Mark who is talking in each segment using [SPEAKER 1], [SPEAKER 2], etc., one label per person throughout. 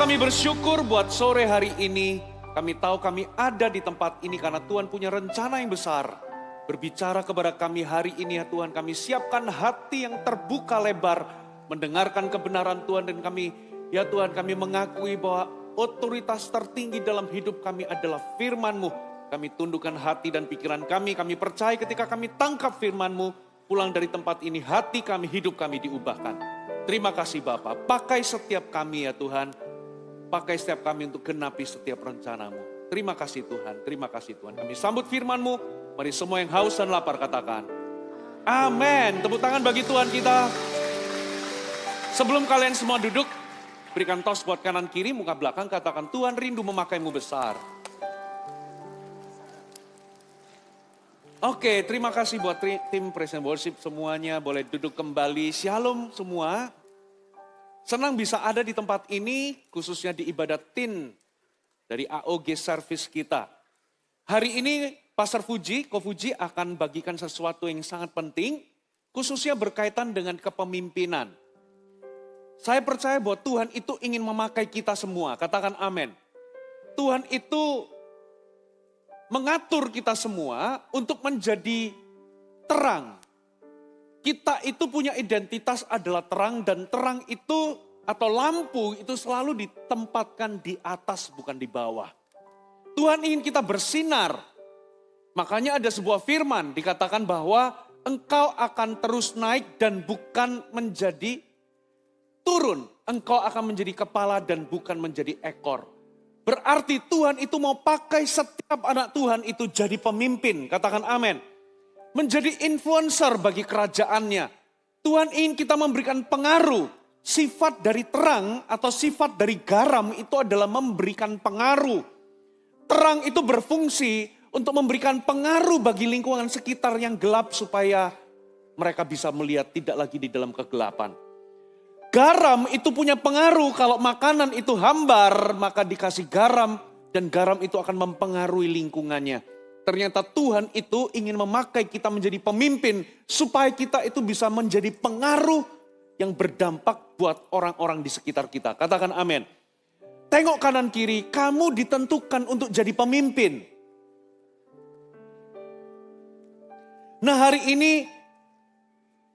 [SPEAKER 1] kami bersyukur buat sore hari ini. Kami tahu kami ada di tempat ini karena Tuhan punya rencana yang besar. Berbicara kepada kami hari ini ya Tuhan, kami siapkan hati yang terbuka lebar. Mendengarkan kebenaran Tuhan dan kami, ya Tuhan kami mengakui bahwa otoritas tertinggi dalam hidup kami adalah firman-Mu. Kami tundukkan hati dan pikiran kami percaya ketika kami tangkap firman-Mu, pulang dari tempat ini hati kami, hidup kami diubahkan. Terima kasih Bapa, pakai setiap kami ya Tuhan. Pakai setiap kami untuk genapi setiap rencana-Mu. Terima kasih Tuhan, terima kasih Tuhan. Kami sambut firman-Mu, mari semua yang haus dan lapar katakan. Amin, tepuk tangan bagi Tuhan kita. Sebelum kalian semua duduk, berikan tos buat kanan kiri, muka belakang, katakan Tuhan rindu memakaimu besar. Oke, terima kasih buat tim Praise and Worship semuanya, boleh duduk kembali. Shalom semua. Senang bisa ada di tempat ini, khususnya di ibadat tin dari AOG Service kita. Hari ini Pastor Fuji, Ko Fuji akan bagikan sesuatu yang sangat penting, khususnya berkaitan dengan kepemimpinan. Saya percaya bahwa Tuhan itu ingin memakai kita semua, katakan amin. Tuhan itu mengatur kita semua untuk menjadi terang. Kita itu punya identitas adalah terang dan terang itu atau lampu itu selalu ditempatkan di atas bukan di bawah. Tuhan ingin kita bersinar. Makanya ada sebuah firman dikatakan bahwa engkau akan terus naik dan bukan menjadi turun. Engkau akan menjadi kepala dan bukan menjadi ekor. Berarti Tuhan itu mau pakai setiap anak Tuhan itu jadi pemimpin. Katakan amin. Menjadi influencer bagi kerajaannya. Tuhan ingin kita memberikan pengaruh. Sifat dari terang atau sifat dari garam itu adalah memberikan pengaruh. Terang itu berfungsi untuk memberikan pengaruh bagi lingkungan sekitar yang gelap supaya mereka bisa melihat tidak lagi di dalam kegelapan. Garam itu punya pengaruh kalau makanan itu hambar maka dikasih garam dan garam itu akan mempengaruhi lingkungannya. Ternyata Tuhan itu ingin memakai kita menjadi pemimpin supaya kita itu bisa menjadi pengaruh yang berdampak buat orang-orang di sekitar kita. Katakan amin. Tengok kanan kiri, kamu ditentukan untuk jadi pemimpin. Nah hari ini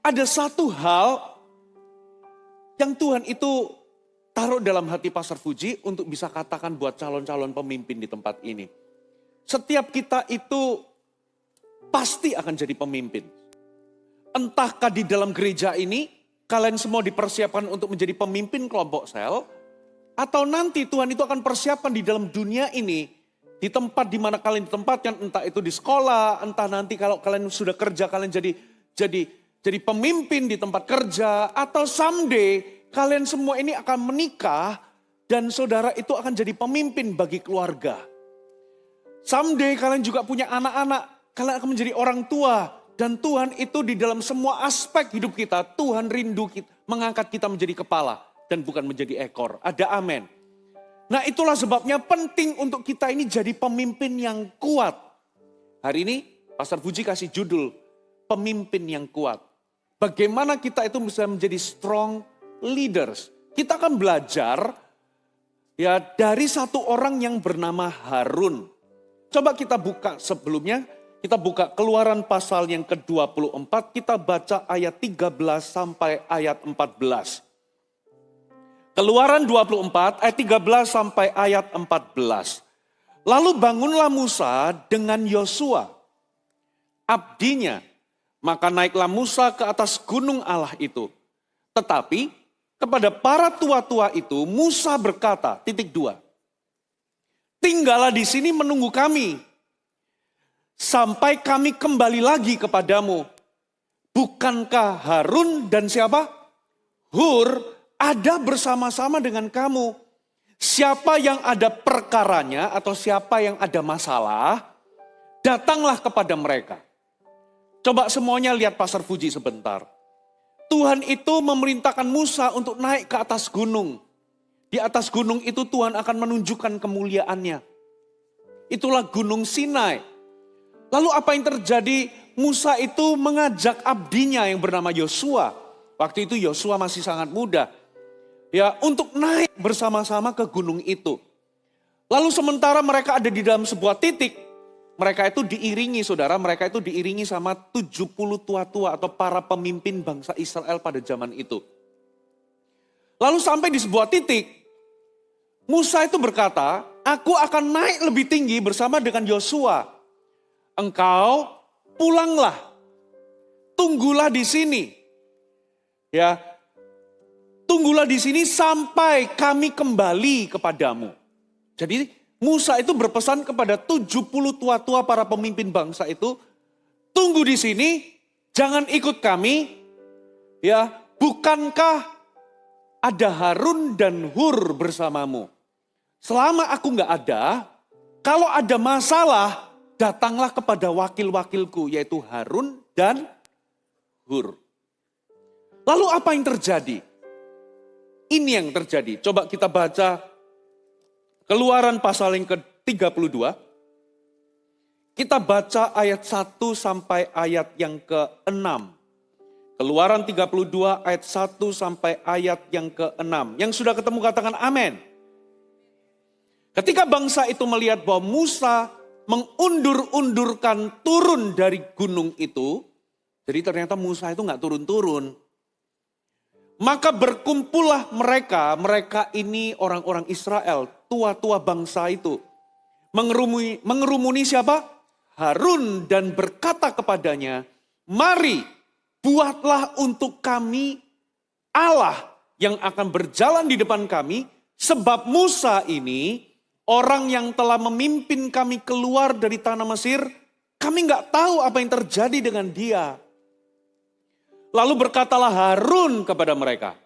[SPEAKER 1] ada satu hal yang Tuhan itu taruh dalam hati Pastor Fuji untuk bisa katakan buat calon-calon pemimpin di tempat ini. Setiap kita itu pasti akan jadi pemimpin. Entahkah di dalam gereja ini, kalian semua dipersiapkan untuk menjadi pemimpin kelompok sel, atau nanti Tuhan itu akan persiapkan di dalam dunia ini, di tempat di mana kalian ditempatkan, entah itu di sekolah, entah nanti kalau kalian sudah kerja, kalian jadi pemimpin di tempat kerja, atau someday kalian semua ini akan menikah, dan saudara itu akan jadi pemimpin bagi keluarga. Someday kalian juga punya anak-anak, kalian akan menjadi orang tua. Dan Tuhan itu di dalam semua aspek hidup kita, Tuhan rindu kita, mengangkat kita menjadi kepala dan bukan menjadi ekor. Ada amin. Nah itulah sebabnya penting untuk kita ini jadi pemimpin yang kuat. Hari ini Pastor Fuji kasih judul, pemimpin yang kuat. Bagaimana kita itu bisa menjadi strong leaders. Kita akan belajar ya dari satu orang yang bernama Harun. Coba kita buka sebelumnya, kita buka Keluaran pasal yang ke-24, kita baca ayat 13 sampai ayat 14. Keluaran 24 ayat 13 sampai ayat 14. Lalu bangunlah Musa dengan Yosua, abdinya, maka naiklah Musa ke atas gunung Allah itu. Tetapi kepada para tua-tua itu Musa berkata, tinggallah di sini menunggu kami, sampai kami kembali lagi kepadamu. Bukankah Harun dan siapa? Hur ada bersama-sama dengan kamu. Siapa yang ada perkaranya atau siapa yang ada masalah, datanglah kepada mereka. Coba semuanya lihat Pastor Fuji sebentar. Tuhan itu memerintahkan Musa untuk naik ke atas gunung. Di atas gunung itu Tuhan akan menunjukkan kemuliaannya. Itulah Gunung Sinai. Lalu apa yang terjadi? Musa itu mengajak abdinya yang bernama Yosua. Waktu itu Yosua masih sangat muda. ya untuk naik bersama-sama ke gunung itu. Lalu sementara mereka ada di dalam sebuah titik, mereka itu diiringi saudara, mereka itu diiringi sama 70 tua-tua atau para pemimpin bangsa Israel pada zaman itu. Lalu sampai di sebuah titik, Musa itu berkata, aku akan naik lebih tinggi bersama dengan Yosua. Engkau pulanglah, tunggulah di sini. Ya, tunggulah di sini sampai kami kembali kepadamu. Jadi Musa itu berpesan kepada 70 tua-tua para pemimpin bangsa itu, tunggu di sini, jangan ikut kami. Ya, bukankah ada Harun dan Hur bersamamu? Selama aku nggak ada, kalau ada masalah, datanglah kepada wakil-wakilku, yaitu Harun dan Hur. Lalu apa yang terjadi? Ini yang terjadi. Coba kita baca Keluaran pasal yang ke-32. Kita baca ayat 1 sampai ayat yang ke-6. Keluaran 32 ayat 1 sampai ayat yang ke-6. Yang sudah ketemu katakan amin. Ketika bangsa itu melihat bahwa Musa mengundur-undurkan turun dari gunung itu. Jadi ternyata Musa itu nggak turun-turun. Maka berkumpullah mereka ini orang-orang Israel, tua-tua bangsa itu. Mengerumuni siapa? Harun dan berkata kepadanya, mari buatlah untuk kami Allah yang akan berjalan di depan kami. Sebab Musa ini orang yang telah memimpin kami keluar dari tanah Mesir, kami nggak tahu apa yang terjadi dengan dia. Lalu berkatalah Harun kepada mereka,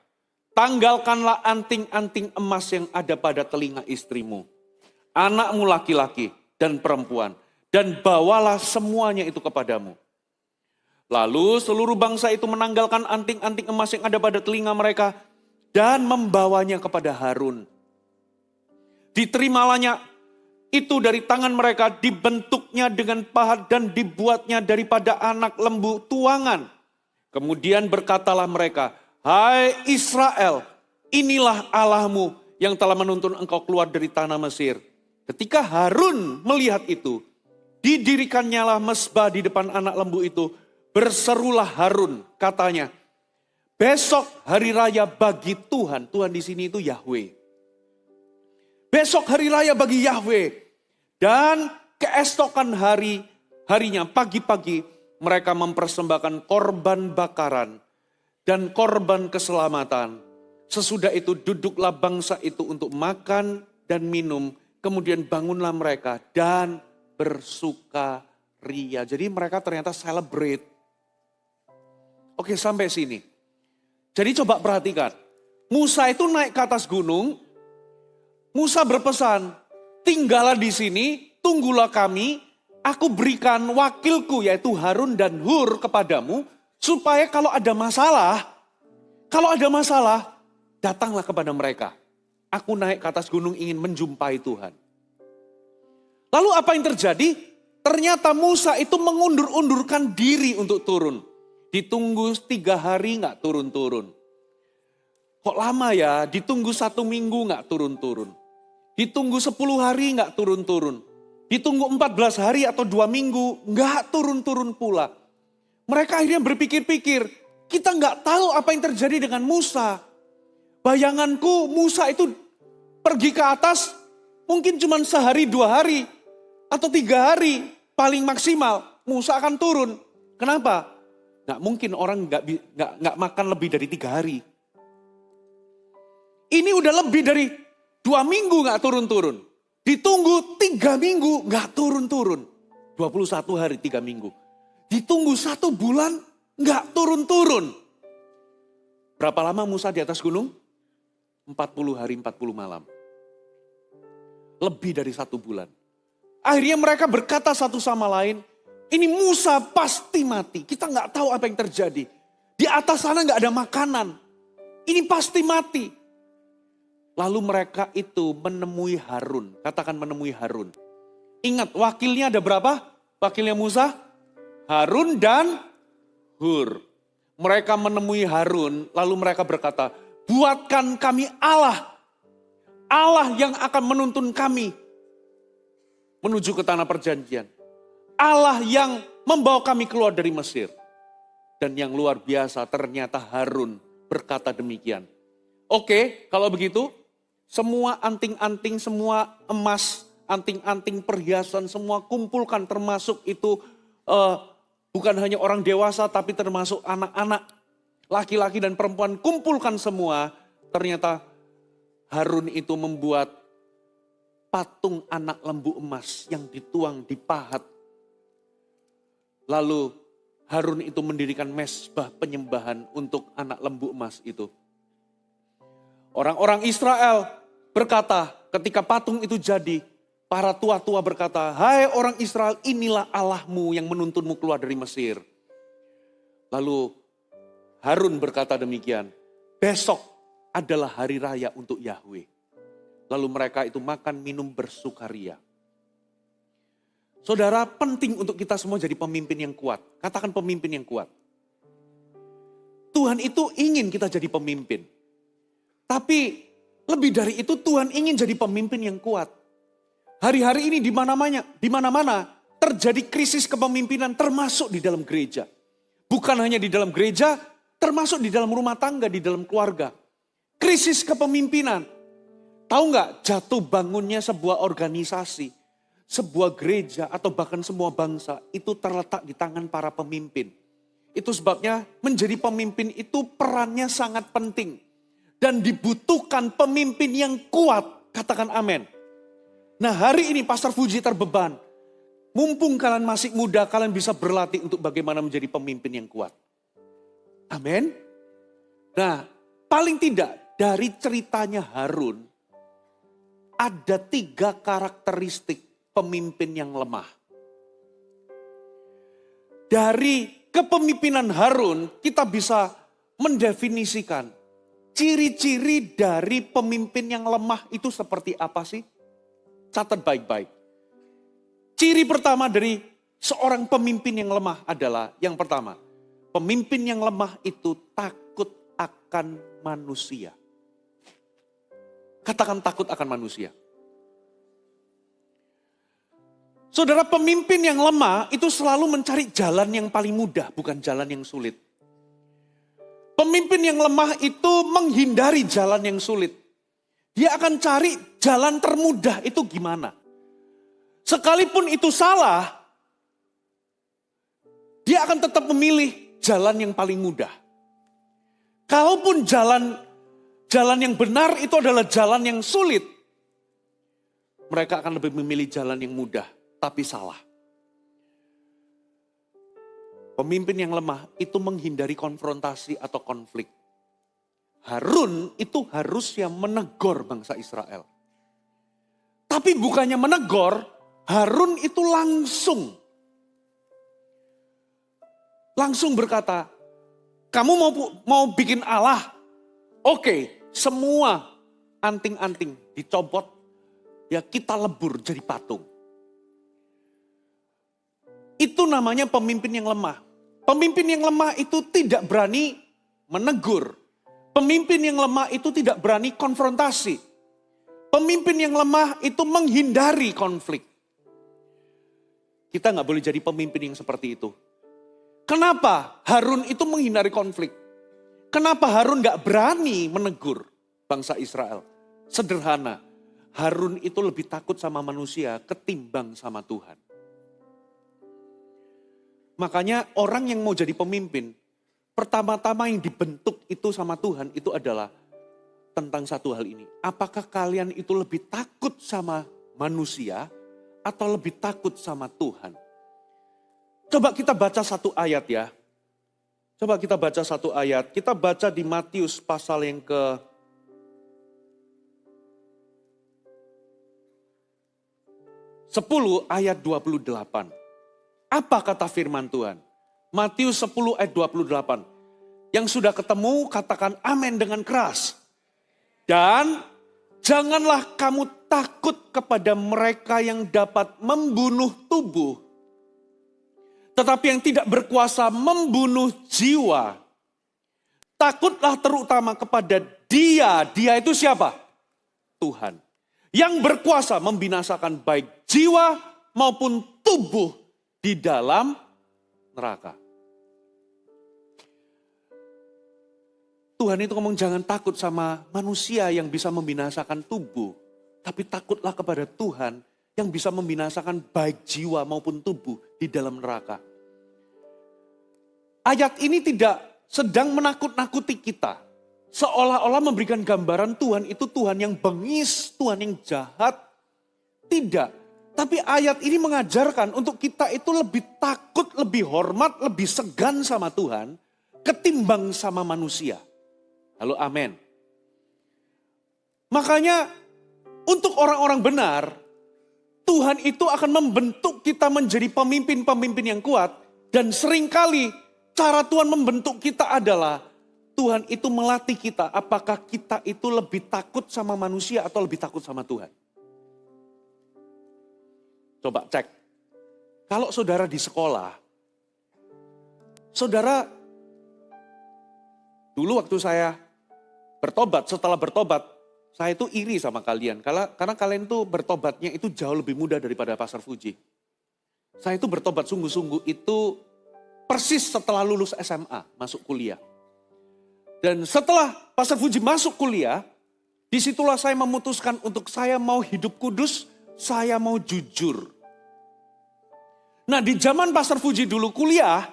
[SPEAKER 1] tanggalkanlah anting-anting emas yang ada pada telinga istrimu, anakmu laki-laki dan perempuan, dan bawalah semuanya itu kepadamu. Lalu seluruh bangsa itu menanggalkan anting-anting emas yang ada pada telinga mereka dan membawanya kepada Harun. Diterimalanya itu dari tangan mereka, dibentuknya dengan pahat dan dibuatnya daripada anak lembu tuangan. Kemudian berkatalah mereka, hai Israel, inilah Allahmu yang telah menuntun engkau keluar dari tanah Mesir. Ketika Harun melihat itu, didirikannya mezbah di depan anak lembu itu. Berserulah Harun, katanya, besok hari raya bagi Tuhan. Tuhan di sini itu Yahweh. Besok hari raya bagi Yahweh. Dan keesokan harinya pagi-pagi mereka mempersembahkan korban bakaran dan korban keselamatan. Sesudah itu duduklah bangsa itu untuk makan dan minum. Kemudian bangunlah mereka dan bersukaria. Jadi mereka ternyata celebrate. Oke, sampai sini. Jadi coba perhatikan. Musa itu naik ke atas gunung. Musa berpesan, tinggallah di sini, tunggulah kami. Aku berikan wakilku yaitu Harun dan Hur kepadamu. Supaya kalau ada masalah, datanglah kepada mereka. Aku naik ke atas gunung ingin menjumpai Tuhan. Lalu apa yang terjadi? Ternyata Musa itu mengundur-undurkan diri untuk turun. Ditunggu 3 hari gak turun-turun. Kok lama ya? Ditunggu 1 minggu gak turun-turun. Ditunggu 10 hari gak turun-turun. Ditunggu 14 hari atau 2 minggu, nggak turun-turun pula. Mereka akhirnya berpikir-pikir, kita nggak tahu apa yang terjadi dengan Musa. Bayanganku Musa itu pergi ke atas, mungkin cuma sehari 2 hari, atau 3 hari, paling maksimal, Musa akan turun. Kenapa? Nggak mungkin orang nggak makan lebih dari 3 hari. Ini udah lebih dari 2 minggu nggak turun-turun. Ditunggu 3 minggu, gak turun-turun. 21 hari 3 minggu. Ditunggu 1 bulan, gak turun-turun. Berapa lama Musa di atas gunung? 40 hari 40 malam. Lebih dari 1 bulan. Akhirnya mereka berkata satu sama lain, ini Musa pasti mati. Kita gak tahu apa yang terjadi. Di atas sana gak ada makanan. Ini pasti mati. Lalu mereka itu menemui Harun. Katakan menemui Harun. Ingat wakilnya ada berapa? Wakilnya Musa? Harun dan Hur. Mereka menemui Harun. Lalu mereka berkata, buatkan kami Allah. Allah yang akan menuntun kami menuju ke tanah perjanjian. Allah yang membawa kami keluar dari Mesir. Dan yang luar biasa ternyata Harun berkata demikian. Oke, kalau begitu semua anting-anting, semua emas, anting-anting perhiasan, semua kumpulkan termasuk itu bukan hanya orang dewasa tapi termasuk anak-anak, laki-laki dan perempuan, kumpulkan semua. Ternyata Harun itu membuat patung anak lembu emas yang dituang di pahat. Lalu Harun itu mendirikan mezbah penyembahan untuk anak lembu emas itu. Orang-orang Israel berkata ketika patung itu jadi, para tua-tua berkata, "Hai orang Israel, inilah Allahmu yang menuntunmu keluar dari Mesir." Lalu Harun berkata demikian, "Besok adalah hari raya untuk Yahweh." Lalu mereka itu makan minum bersukaria. Saudara, penting untuk kita semua jadi pemimpin yang kuat. Katakan pemimpin yang kuat. Tuhan itu ingin kita jadi pemimpin. Tapi lebih dari itu Tuhan ingin jadi pemimpin yang kuat. Hari-hari ini di mana-mana terjadi krisis kepemimpinan termasuk di dalam gereja. Bukan hanya di dalam gereja, termasuk di dalam rumah tangga, di dalam keluarga. Krisis kepemimpinan. Tahu nggak jatuh bangunnya sebuah organisasi, sebuah gereja atau bahkan semua bangsa itu terletak di tangan para pemimpin. Itu sebabnya menjadi pemimpin itu perannya sangat penting. Dan dibutuhkan pemimpin yang kuat. Katakan amin. Nah hari ini Pastor Fuji terbeban. Mumpung kalian masih muda, kalian bisa berlatih untuk bagaimana menjadi pemimpin yang kuat. Amin. Nah paling tidak dari ceritanya Harun, ada 3 karakteristik pemimpin yang lemah. Dari kepemimpinan Harun kita bisa mendefinisikan ciri-ciri dari pemimpin yang lemah itu seperti apa sih? Catat baik-baik. Ciri pertama dari seorang pemimpin yang lemah adalah yang pertama, pemimpin yang lemah itu takut akan manusia. Katakan takut akan manusia. Saudara, pemimpin yang lemah itu selalu mencari jalan yang paling mudah, bukan jalan yang sulit. Pemimpin yang lemah itu menghindari jalan yang sulit. Dia akan cari jalan termudah itu gimana. Sekalipun itu salah, dia akan tetap memilih jalan yang paling mudah. Kalaupun jalan yang benar itu adalah jalan yang sulit, mereka akan lebih memilih jalan yang mudah. Tapi salah. Pemimpin yang lemah itu menghindari konfrontasi atau konflik. Harun itu harusnya menegur bangsa Israel. Tapi bukannya menegur, Harun itu langsung berkata, "Kamu mau bikin Allah? Oke, semua anting-anting dicopot, ya kita lebur jadi patung." Itu namanya pemimpin yang lemah. Pemimpin yang lemah itu tidak berani menegur. Pemimpin yang lemah itu tidak berani konfrontasi. Pemimpin yang lemah itu menghindari konflik. Kita nggak boleh jadi pemimpin yang seperti itu. Kenapa Harun itu menghindari konflik? Kenapa Harun nggak berani menegur bangsa Israel? Sederhana, Harun itu lebih takut sama manusia ketimbang sama Tuhan. Makanya orang yang mau jadi pemimpin, pertama-tama yang dibentuk itu sama Tuhan itu adalah tentang satu hal ini. Apakah kalian itu lebih takut sama manusia atau lebih takut sama Tuhan? Coba kita baca satu ayat ya. Coba kita baca satu ayat. Kita baca di Matius pasal yang ke 10 ayat 28. Apa kata firman Tuhan? Matius 10 ayat 28. Yang sudah ketemu katakan amin dengan keras. Dan janganlah kamu takut kepada mereka yang dapat membunuh tubuh. Tetapi yang tidak berkuasa membunuh jiwa. Takutlah terutama kepada Dia itu siapa? Tuhan. Yang berkuasa membinasakan baik jiwa maupun tubuh di dalam neraka. Tuhan itu ngomong jangan takut sama manusia yang bisa membinasakan tubuh. Tapi takutlah kepada Tuhan yang bisa membinasakan baik jiwa maupun tubuh di dalam neraka. Ayat ini tidak sedang menakut-nakuti kita. Seolah-olah memberikan gambaran Tuhan itu Tuhan yang bengis, Tuhan yang jahat. Tidak. Tapi ayat ini mengajarkan untuk kita itu lebih takut, lebih hormat, lebih segan sama Tuhan ketimbang sama manusia. Halo, amin. Makanya untuk orang-orang benar, Tuhan itu akan membentuk kita menjadi pemimpin-pemimpin yang kuat. Dan seringkali cara Tuhan membentuk kita adalah Tuhan itu melatih kita apakah kita itu lebih takut sama manusia atau lebih takut sama Tuhan. Coba cek. Kalau saudara di sekolah, saudara dulu waktu saya bertobat, setelah bertobat, saya itu iri sama kalian. Karena kalian tuh bertobatnya itu jauh lebih mudah daripada Pastor Fuji. Saya itu bertobat sungguh-sungguh itu persis setelah lulus SMA, masuk kuliah. Dan setelah Pastor Fuji masuk kuliah, disitulah saya memutuskan untuk saya mau hidup kudus, saya mau jujur. Nah di zaman Pastor Fuji dulu kuliah,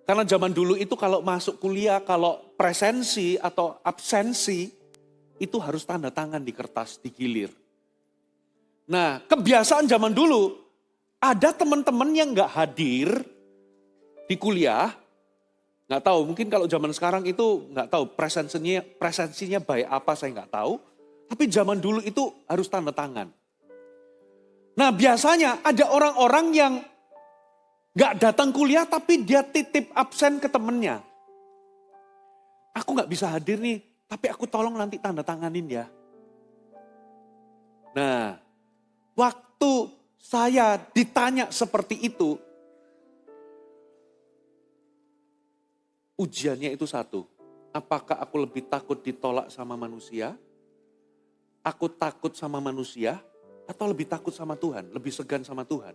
[SPEAKER 1] karena zaman dulu itu kalau masuk kuliah, kalau presensi atau absensi, itu harus tanda tangan di kertas, digilir. Nah kebiasaan zaman dulu, ada teman-teman yang gak hadir di kuliah, gak tahu mungkin kalau zaman sekarang itu gak tahu presensinya baik apa saya gak tahu. Tapi zaman dulu itu harus tanda tangan. Nah biasanya ada orang-orang yang gak datang kuliah tapi dia titip absen ke temennya. Aku gak bisa hadir nih, tapi aku tolong nanti tanda tanganin ya. Nah, waktu saya ditanya seperti itu, ujiannya itu satu. Apakah aku lebih takut ditolak sama manusia? Aku takut sama manusia? Atau lebih takut sama Tuhan? Lebih segan sama Tuhan?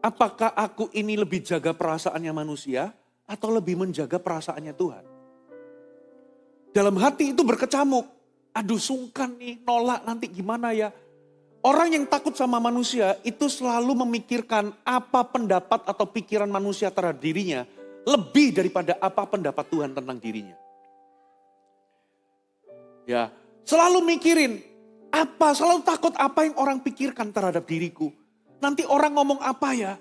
[SPEAKER 1] Apakah aku ini lebih jaga perasaannya manusia atau lebih menjaga perasaannya Tuhan? Dalam hati itu berkecamuk. Aduh sungkan nih, nolak nanti gimana ya. Orang yang takut sama manusia itu selalu memikirkan apa pendapat atau pikiran manusia terhadap dirinya. Lebih daripada apa pendapat Tuhan tentang dirinya. Ya, selalu mikirin selalu takut apa yang orang pikirkan terhadap diriku. Nanti orang ngomong apa ya?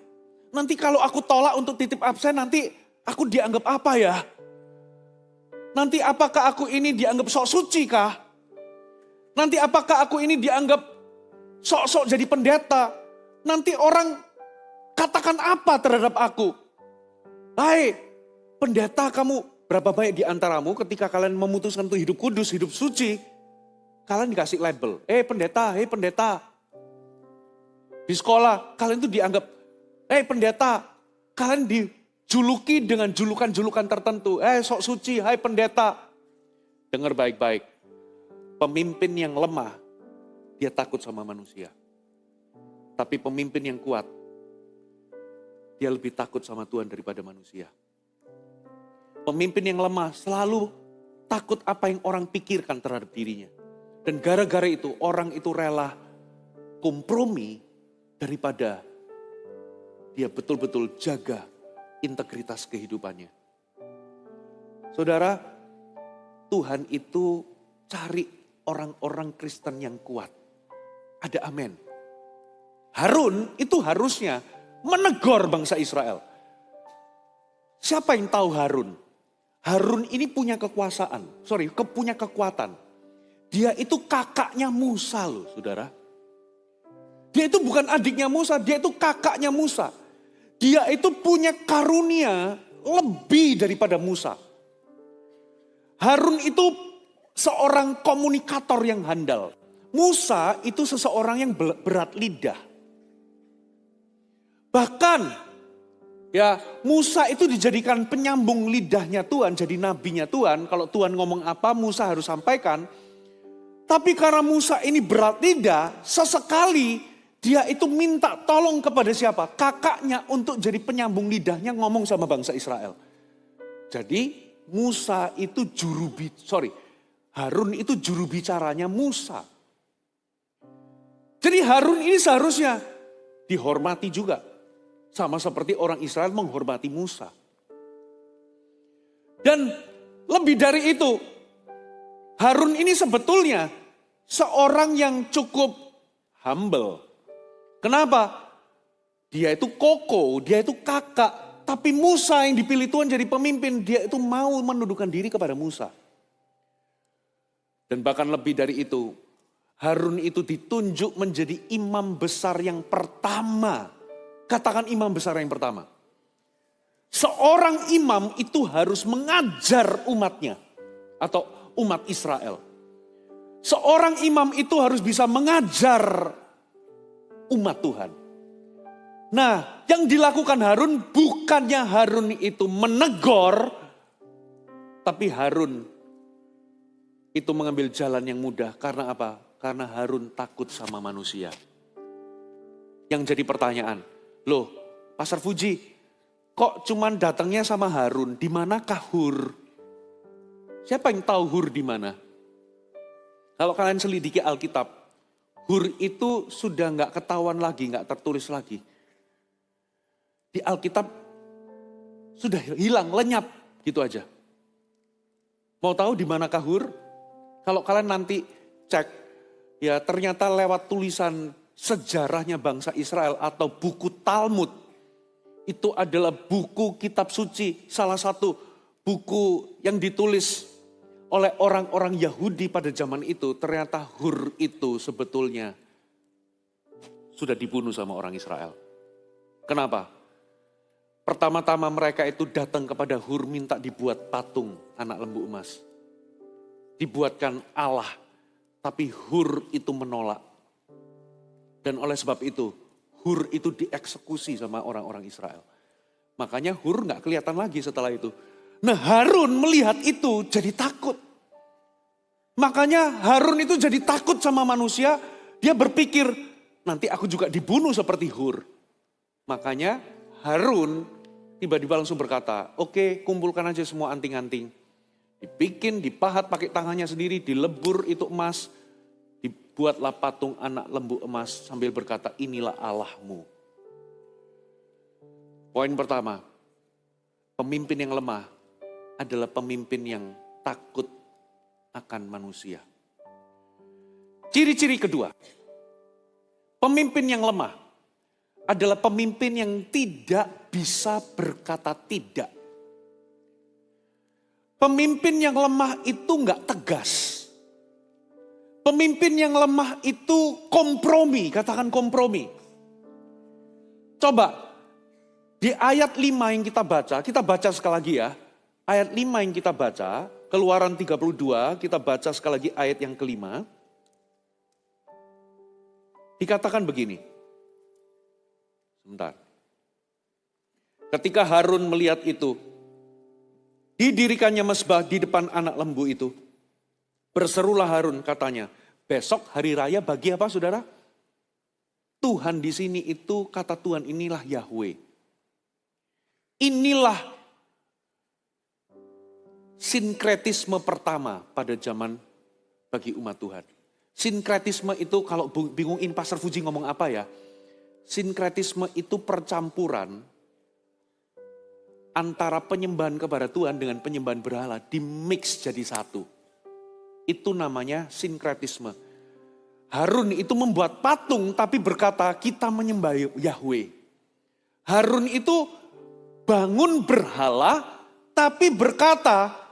[SPEAKER 1] Nanti kalau aku tolak untuk titip absen, nanti aku dianggap apa ya? Nanti apakah aku ini dianggap sok suci kah? Nanti apakah aku ini dianggap sok-sok jadi pendeta? Nanti orang katakan apa terhadap aku? Hai, pendeta kamu, berapa banyak di antaramu ketika kalian memutuskan untuk hidup kudus, hidup suci, kalian dikasih label. Hei pendeta. Di sekolah, kalian tuh dianggap, pendeta, kalian dijuluki dengan julukan-julukan tertentu. Sok suci, hai pendeta. Dengar baik-baik. Pemimpin yang lemah, dia takut sama manusia. Tapi pemimpin yang kuat, dia lebih takut sama Tuhan daripada manusia. Pemimpin yang lemah selalu takut apa yang orang pikirkan terhadap dirinya. Dan gara-gara itu orang itu rela kompromi daripada dia betul-betul jaga integritas kehidupannya. Saudara, Tuhan itu cari orang-orang Kristen yang kuat. Ada amin. Harun itu harusnya menegur bangsa Israel. Siapa yang tahu Harun? Harun ini punya punya kekuatan. Dia itu kakaknya Musa loh saudara. Dia itu bukan adiknya Musa, dia itu kakaknya Musa. Dia itu punya karunia lebih daripada Musa. Harun itu seorang komunikator yang handal. Musa itu seseorang yang berat lidah. Bahkan Ya, Musa itu dijadikan penyambung lidahnya Tuhan, jadi nabinya Tuhan. Kalau Tuhan ngomong apa, Musa harus sampaikan. Tapi karena Musa ini berat lidah, sesekali dia itu minta tolong kepada siapa? Kakaknya untuk jadi penyambung lidahnya ngomong sama bangsa Israel. Jadi Harun itu juru bicaranya Musa. Jadi Harun ini seharusnya dihormati juga. Sama seperti orang Israel menghormati Musa. Dan lebih dari itu, Harun ini sebetulnya seorang yang cukup humble. Kenapa? Dia itu koko, dia itu kakak. Tapi Musa yang dipilih Tuhan jadi pemimpin, dia itu mau menundukkan diri kepada Musa. Dan bahkan lebih dari itu, Harun itu ditunjuk menjadi imam besar yang pertama. Katakan imam besar yang pertama. Seorang imam itu harus mengajar umatnya atau umat Israel. Seorang imam itu harus bisa mengajar umat Tuhan. Nah, yang dilakukan Harun bukannya Harun itu menegur, tapi Harun itu mengambil jalan yang mudah. Karena apa? Karena Harun takut sama manusia. Yang jadi pertanyaan, loh, Pastor Fuji, kok cuman datangnya sama Harun? Di manakah Hur? Siapa yang tahu Hur di mana? Kalau kalian selidiki Alkitab, Hur itu sudah nggak ketahuan lagi, nggak tertulis lagi. Di Alkitab sudah hilang, lenyap, gitu aja. Mau tahu di manakah Hur? Kalau kalian nanti cek, ya ternyata lewat tulisan sejarahnya bangsa Israel atau buku Talmud. Itu adalah buku kitab suci, salah satu buku yang ditulis oleh orang-orang Yahudi pada zaman itu. Ternyata Hur itu sebetulnya sudah dibunuh sama orang Israel. Kenapa? Pertama-tama mereka itu datang kepada Hur minta dibuat patung anak lembu emas. Dibuatkan Allah, tapi Hur itu menolak. Dan oleh sebab itu, Hur itu dieksekusi sama orang-orang Israel. Makanya Hur gak kelihatan lagi setelah itu. Nah, Harun melihat itu jadi takut. Makanya Harun itu jadi takut sama manusia. Dia berpikir, nanti aku juga dibunuh seperti Hur. Makanya Harun tiba-tiba langsung berkata, oke, kumpulkan aja semua anting-anting. Dibikin, dipahat pakai tangannya sendiri, dilebur itu emas. Dibuatlah patung anak lembu emas sambil berkata, inilah Allahmu. Poin pertama, pemimpin yang lemah adalah pemimpin yang takut akan manusia. Ciri-ciri kedua, pemimpin yang lemah adalah pemimpin yang tidak bisa berkata tidak. Pemimpin yang lemah itu enggak tegas. Pemimpin yang lemah itu kompromi, katakan kompromi. Coba, di ayat 5 yang kita baca sekali lagi ya. Ayat 5 yang kita baca, Keluaran 32, kita baca sekali lagi ayat yang kelima. Dikatakan begini. Sebentar. Ketika Harun melihat itu, didirikannya mezbah di depan anak lembu itu. Berserulah Harun katanya, besok hari raya bagi apa saudara? Tuhan di sini itu kata Tuhan inilah Yahweh. Inilah sinkretisme pertama pada zaman bagi umat Tuhan. Sinkretisme itu kalau bingungin Pastor Fuji ngomong apa ya? Sinkretisme itu percampuran antara penyembahan kepada Tuhan dengan penyembahan berhala di mix jadi satu. Itu namanya sinkretisme. Harun itu membuat patung tapi berkata kita menyembah Yahweh. Harun itu bangun berhala tapi berkata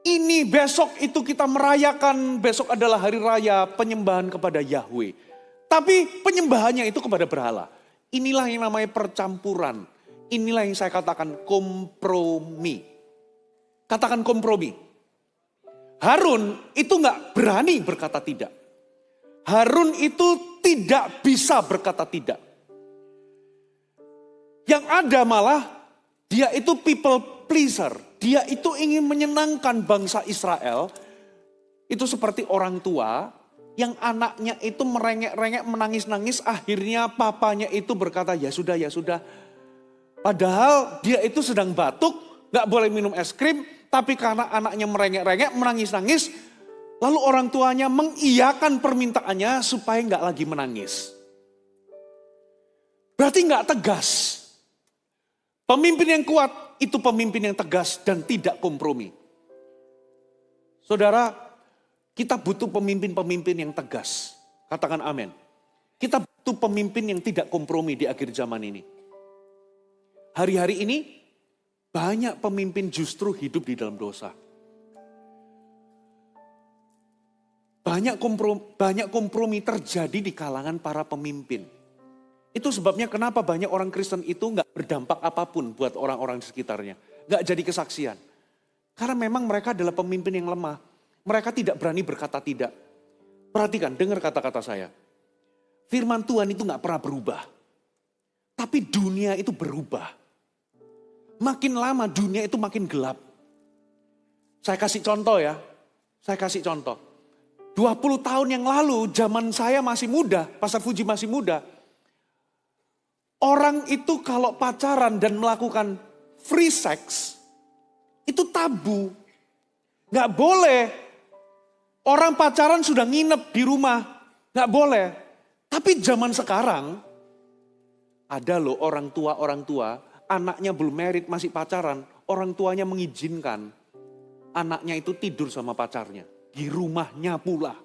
[SPEAKER 1] ini besok itu kita merayakan, besok adalah hari raya penyembahan kepada Yahweh. Tapi penyembahannya itu kepada berhala. Inilah yang namanya percampuran. Inilah yang saya katakan kompromi. Katakan kompromi. Harun itu gak berani berkata tidak. Harun itu tidak bisa berkata tidak. Yang ada malah Dia itu people pleaser. Dia itu ingin menyenangkan bangsa Israel. Itu seperti orang tua yang anaknya itu merengek-rengek, menangis-nangis. Akhirnya papanya itu berkata, ya sudah, ya sudah. Padahal dia itu sedang batuk, gak boleh minum es krim. Tapi karena anaknya merengek-rengek, menangis-nangis. Lalu orang tuanya mengiyakan permintaannya supaya gak lagi menangis. Berarti gak tegas. Pemimpin yang kuat itu pemimpin yang tegas dan tidak kompromi. Saudara, kita butuh pemimpin-pemimpin yang tegas. Katakan amin. Kita butuh pemimpin yang tidak kompromi di akhir zaman ini. Hari-hari ini banyak pemimpin justru hidup di dalam dosa. Banyak kompromi terjadi di kalangan para pemimpin. Itu sebabnya kenapa banyak orang Kristen itu gak berdampak apapun buat orang-orang di sekitarnya. Gak jadi kesaksian. Karena memang mereka adalah pemimpin yang lemah. Mereka tidak berani berkata tidak. Perhatikan, dengar kata-kata saya. Firman Tuhan itu gak pernah berubah. Tapi dunia itu berubah. Makin lama dunia itu makin gelap. Saya kasih contoh ya. Saya kasih contoh. 20 tahun yang lalu, zaman saya masih muda, Pastor Fuji masih muda. Orang itu kalau pacaran dan melakukan free sex, itu tabu. Gak boleh. Orang pacaran sudah nginep di rumah. Gak boleh. Tapi zaman sekarang, ada loh orang tua, anaknya belum married masih pacaran, orang tuanya mengizinkan anaknya itu tidur sama pacarnya. Di rumahnya pula.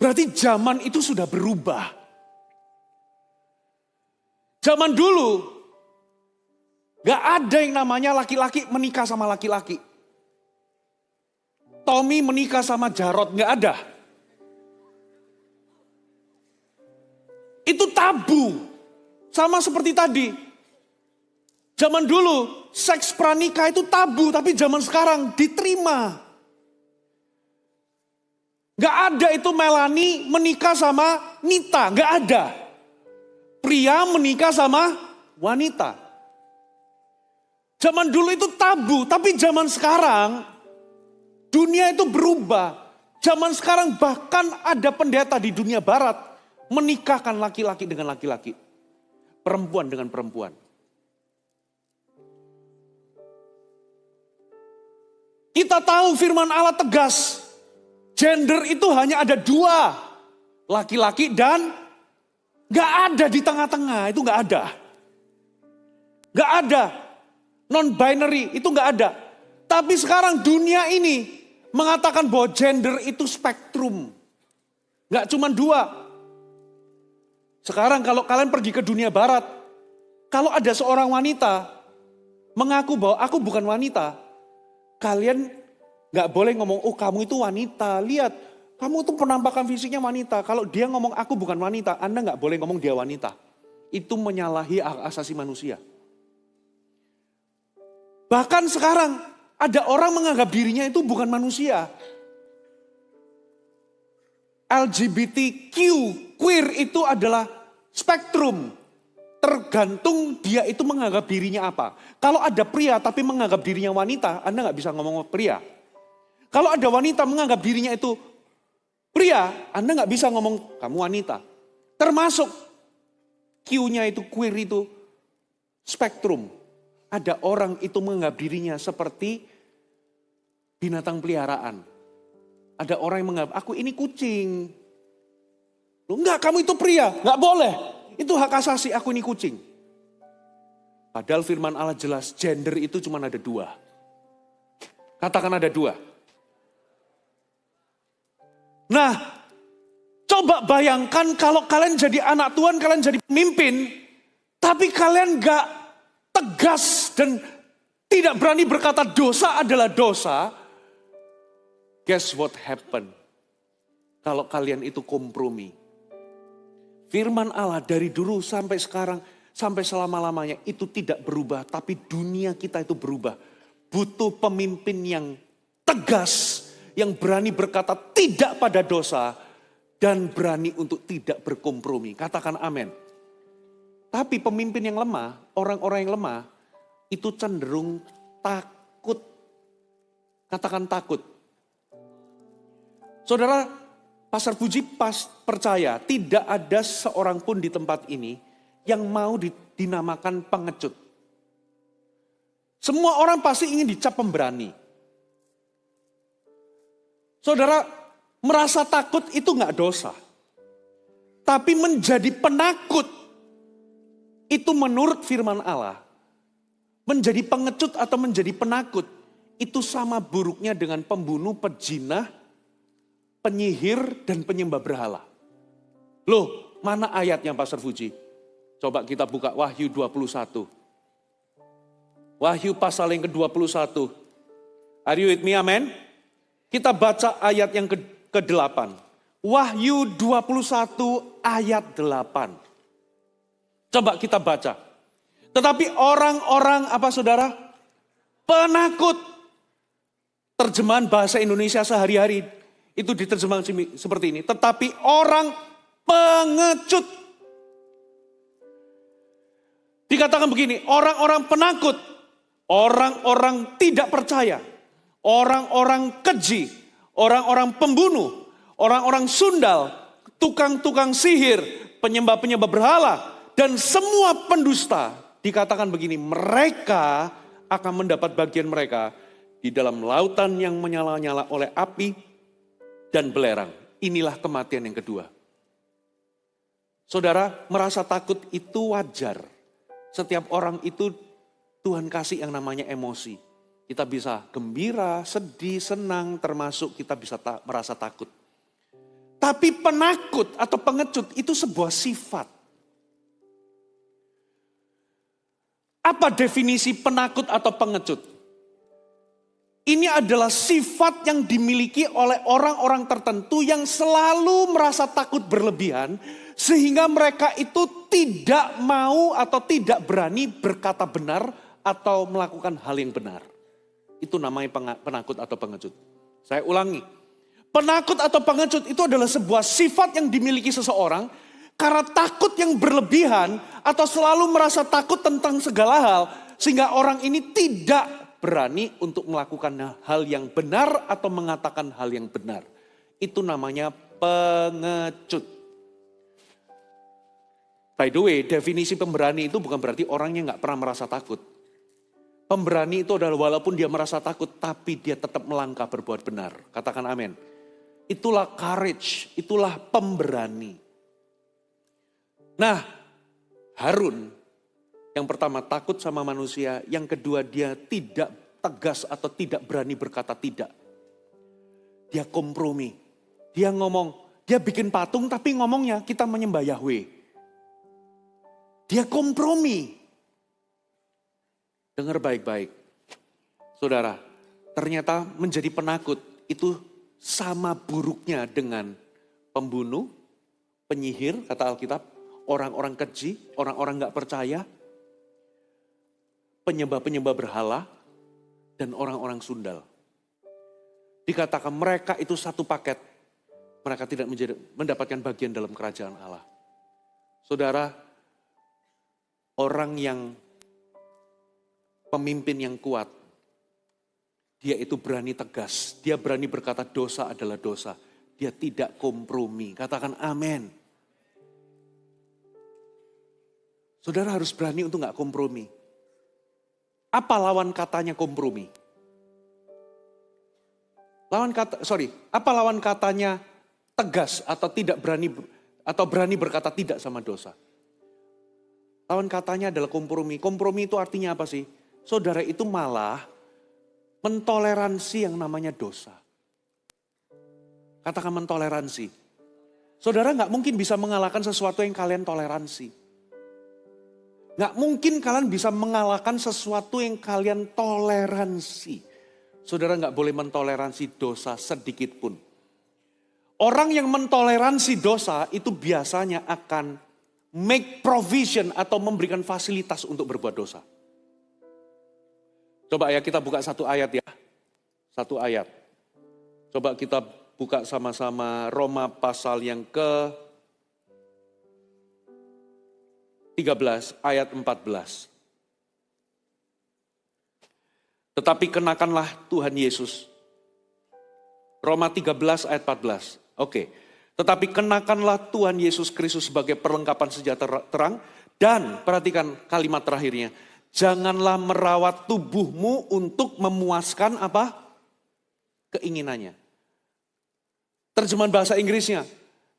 [SPEAKER 1] Berarti zaman itu sudah berubah. Zaman dulu, gak ada yang namanya laki-laki menikah sama laki-laki. Tommy menikah sama Jarod, gak ada. Itu tabu. Sama seperti tadi. Zaman dulu, seks pranikah itu tabu, tapi zaman sekarang diterima. Gak ada itu Melanie menikah sama Nita, gak ada. Pria menikah sama wanita. Zaman dulu itu tabu, tapi zaman sekarang dunia itu berubah. Zaman sekarang bahkan ada pendeta di dunia barat menikahkan laki-laki dengan laki-laki. Perempuan dengan perempuan. Kita tahu firman Allah tegas. Gender itu hanya ada dua. Laki-laki dan gak ada di tengah-tengah. Itu gak ada. Gak ada. Non-binary itu gak ada. Tapi sekarang dunia ini mengatakan bahwa gender itu spektrum. Gak cuma dua. Sekarang kalau kalian pergi ke dunia barat, kalau ada seorang wanita mengaku bahwa aku bukan wanita, kalian gak boleh ngomong, oh kamu itu wanita, lihat kamu itu penampakan fisiknya wanita. Kalau dia ngomong aku bukan wanita, Anda gak boleh ngomong dia wanita. Itu menyalahi hak asasi manusia. Bahkan sekarang ada orang menganggap dirinya itu bukan manusia. LGBTQ, queer itu adalah spektrum. Tergantung dia itu menganggap dirinya apa. Kalau ada pria tapi menganggap dirinya wanita, Anda gak bisa ngomong pria. Kalau ada wanita menganggap dirinya itu pria, Anda gak bisa ngomong kamu wanita. Termasuk Q-nya itu, queer itu spektrum. Ada orang itu menganggap dirinya seperti binatang peliharaan. Ada orang yang menganggap, aku ini kucing. Loh, enggak, kamu itu pria, enggak boleh. Itu hak asasi, aku ini kucing. Padahal firman Allah jelas, gender itu cuma ada dua. Katakan ada dua. Nah, coba bayangkan kalau kalian jadi anak Tuhan, kalian jadi pemimpin, tapi kalian enggak tegas dan tidak berani berkata dosa adalah dosa. Guess what happened? Kalau kalian itu kompromi. Firman Allah dari dulu sampai sekarang, sampai selama-lamanya itu tidak berubah. Tapi dunia kita itu berubah. Butuh pemimpin yang tegas, yang berani berkata tidak pada dosa, dan berani untuk tidak berkompromi. Katakan amin. Tapi pemimpin yang lemah, orang-orang yang lemah, itu cenderung takut. Katakan takut. Saudara, Pastor Puji percaya tidak ada seorang pun di tempat ini yang mau dinamakan pengecut. Semua orang pasti ingin dicap pemberani. Saudara, merasa takut itu nggak dosa. Tapi menjadi penakut, itu menurut firman Allah, menjadi pengecut atau menjadi penakut, itu sama buruknya dengan pembunuh, pezina, penyihir, dan penyembah berhala. Loh, mana ayatnya Pastor Fuji? Coba kita buka Wahyu 21. Wahyu pasal yang ke-21. Are you with me, amen? Kita baca ayat yang ke-8. Wahyu 21 ayat 8. Coba kita baca. Tetapi orang-orang apa saudara? Penakut. Terjemahan bahasa Indonesia sehari-hari itu diterjemahkan seperti ini. Tetapi orang pengecut. Dikatakan begini, orang-orang penakut, orang-orang tidak percaya, orang-orang keji, orang-orang pembunuh, orang-orang sundal, tukang-tukang sihir, penyembah-penyembah berhala, dan semua pendusta. Dikatakan begini, mereka akan mendapat bagian mereka di dalam lautan yang menyala-nyala oleh api dan belerang. Inilah kematian yang kedua. Saudara, merasa takut itu wajar. Setiap orang itu Tuhan kasih yang namanya emosi. Kita bisa gembira, sedih, senang, termasuk kita bisa merasa takut. Tapi penakut atau pengecut itu sebuah sifat. Apa definisi penakut atau pengecut? Ini adalah sifat yang dimiliki oleh orang-orang tertentu yang selalu merasa takut berlebihan. Sehingga mereka itu tidak mau atau tidak berani berkata benar atau melakukan hal yang benar. Itu namanya penakut atau pengecut. Saya ulangi. Penakut atau pengecut itu adalah sebuah sifat yang dimiliki seseorang karena takut yang berlebihan atau selalu merasa takut tentang segala hal. Sehingga orang ini tidak berani untuk melakukan hal yang benar atau mengatakan hal yang benar. Itu namanya pengecut. By the way, definisi pemberani itu bukan berarti orangnya nggak pernah merasa takut. Pemberani itu adalah walaupun dia merasa takut, tapi dia tetap melangkah berbuat benar. Katakan amin. Itulah courage, itulah pemberani. Nah, Harun yang pertama takut sama manusia, yang kedua dia tidak tegas atau tidak berani berkata tidak. Dia kompromi. Dia ngomong, dia bikin patung tapi ngomongnya kita menyembah Yahweh. Dia kompromi. Dengar baik-baik. Saudara, ternyata menjadi penakut itu sama buruknya dengan pembunuh, penyihir, kata Alkitab, orang-orang keji, orang-orang gak percaya, penyembah-penyembah berhala, dan orang-orang sundal. Dikatakan mereka itu satu paket. Mereka tidak mendapatkan bagian dalam kerajaan Allah. Saudara, orang yang pemimpin yang kuat, dia itu berani tegas. Dia berani berkata dosa adalah dosa. Dia tidak kompromi. Katakan amin. Saudara harus berani untuk gak kompromi. Apa lawan katanya kompromi? Apa lawan katanya tegas atau tidak berani atau berani berkata tidak sama dosa? Lawan katanya adalah kompromi. Kompromi itu artinya apa sih? Saudara itu malah mentoleransi yang namanya dosa. Katakan mentoleransi. Saudara gak mungkin bisa mengalahkan sesuatu yang kalian toleransi. Gak mungkin kalian bisa mengalahkan sesuatu yang kalian toleransi. Saudara gak boleh mentoleransi dosa sedikit pun. Orang yang mentoleransi dosa itu biasanya akan make provision atau memberikan fasilitas untuk berbuat dosa. Coba ya kita buka satu ayat ya. Satu ayat. Coba kita buka sama-sama Roma pasal yang 13 ayat 14. Tetapi kenakanlah Tuhan Yesus. Roma 13 ayat 14. Oke. Tetapi kenakanlah Tuhan Yesus Kristus sebagai perlengkapan senjata terang. Dan perhatikan kalimat terakhirnya. Janganlah merawat tubuhmu untuk memuaskan apa? Keinginannya. Terjemahan bahasa Inggrisnya.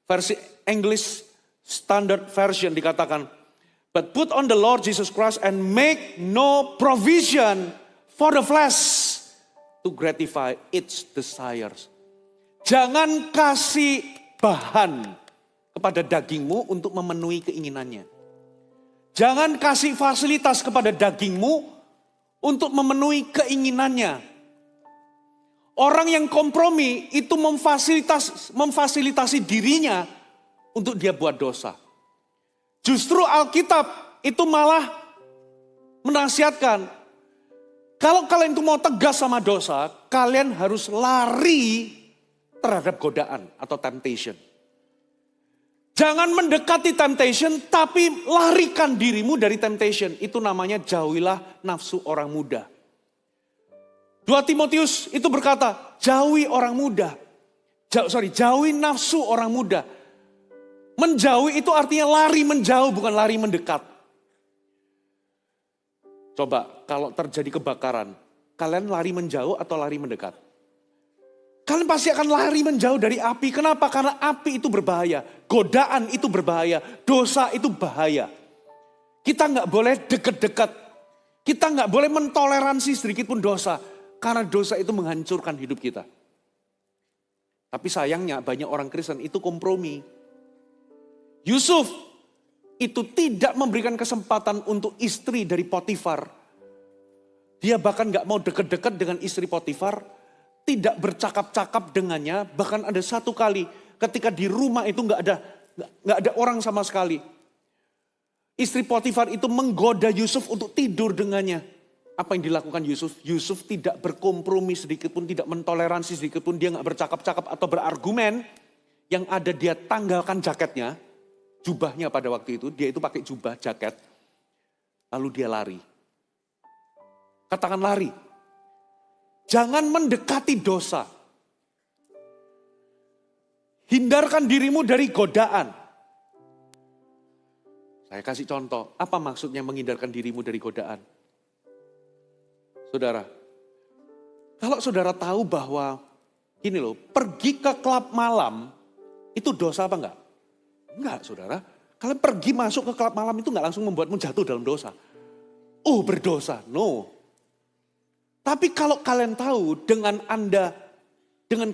[SPEAKER 1] Versi English Standard Version dikatakan. But put on the Lord Jesus Christ and make no provision for the flesh to gratify its desires. Jangan kasih bahan kepada dagingmu untuk memenuhi keinginannya. Jangan kasih fasilitas kepada dagingmu untuk memenuhi keinginannya. Orang yang kompromi itu memfasilitasi dirinya untuk dia buat dosa. Justru Alkitab itu malah menasihatkan, kalau kalian itu mau tegas sama dosa, kalian harus lari terhadap godaan atau temptation. Jangan mendekati temptation, tapi larikan dirimu dari temptation. Itu namanya jauhilah nafsu orang muda. 2 Timotius itu berkata, jauhi orang muda. Jauhi nafsu orang muda. Menjauhi itu artinya lari menjauh, bukan lari mendekat. Coba kalau terjadi kebakaran, kalian lari menjauh atau lari mendekat? Kalian pasti akan lari menjauh dari api. Kenapa? Karena api itu berbahaya. Godaan itu berbahaya. Dosa itu bahaya. Kita nggak boleh dekat-dekat. Kita nggak boleh mentoleransi sedikit pun dosa. Karena dosa itu menghancurkan hidup kita. Tapi sayangnya banyak orang Kristen itu kompromi. Yusuf itu tidak memberikan kesempatan untuk istri dari Potifar. Dia bahkan gak mau deket-deket dengan istri Potifar. Tidak bercakap-cakap dengannya. Bahkan ada satu kali ketika di rumah itu gak ada orang sama sekali. Istri Potifar itu menggoda Yusuf untuk tidur dengannya. Apa yang dilakukan Yusuf? Yusuf tidak berkompromi sedikit pun, tidak mentoleransi sedikit pun. Dia gak bercakap-cakap atau berargumen. Yang ada dia tanggalkan jaketnya. Jubahnya pada waktu itu, dia itu pakai jubah, jaket. Lalu dia lari. Katakan lari. Jangan mendekati dosa. Hindarkan dirimu dari godaan. Saya kasih contoh, apa maksudnya menghindarkan dirimu dari godaan? Saudara, kalau saudara tahu bahwa, gini loh, pergi ke klub malam, itu dosa apa enggak? Enggak, saudara. Kalian pergi masuk ke klub malam itu enggak langsung membuatmu jatuh dalam dosa. Oh, berdosa. No. Tapi kalau kalian tahu dengan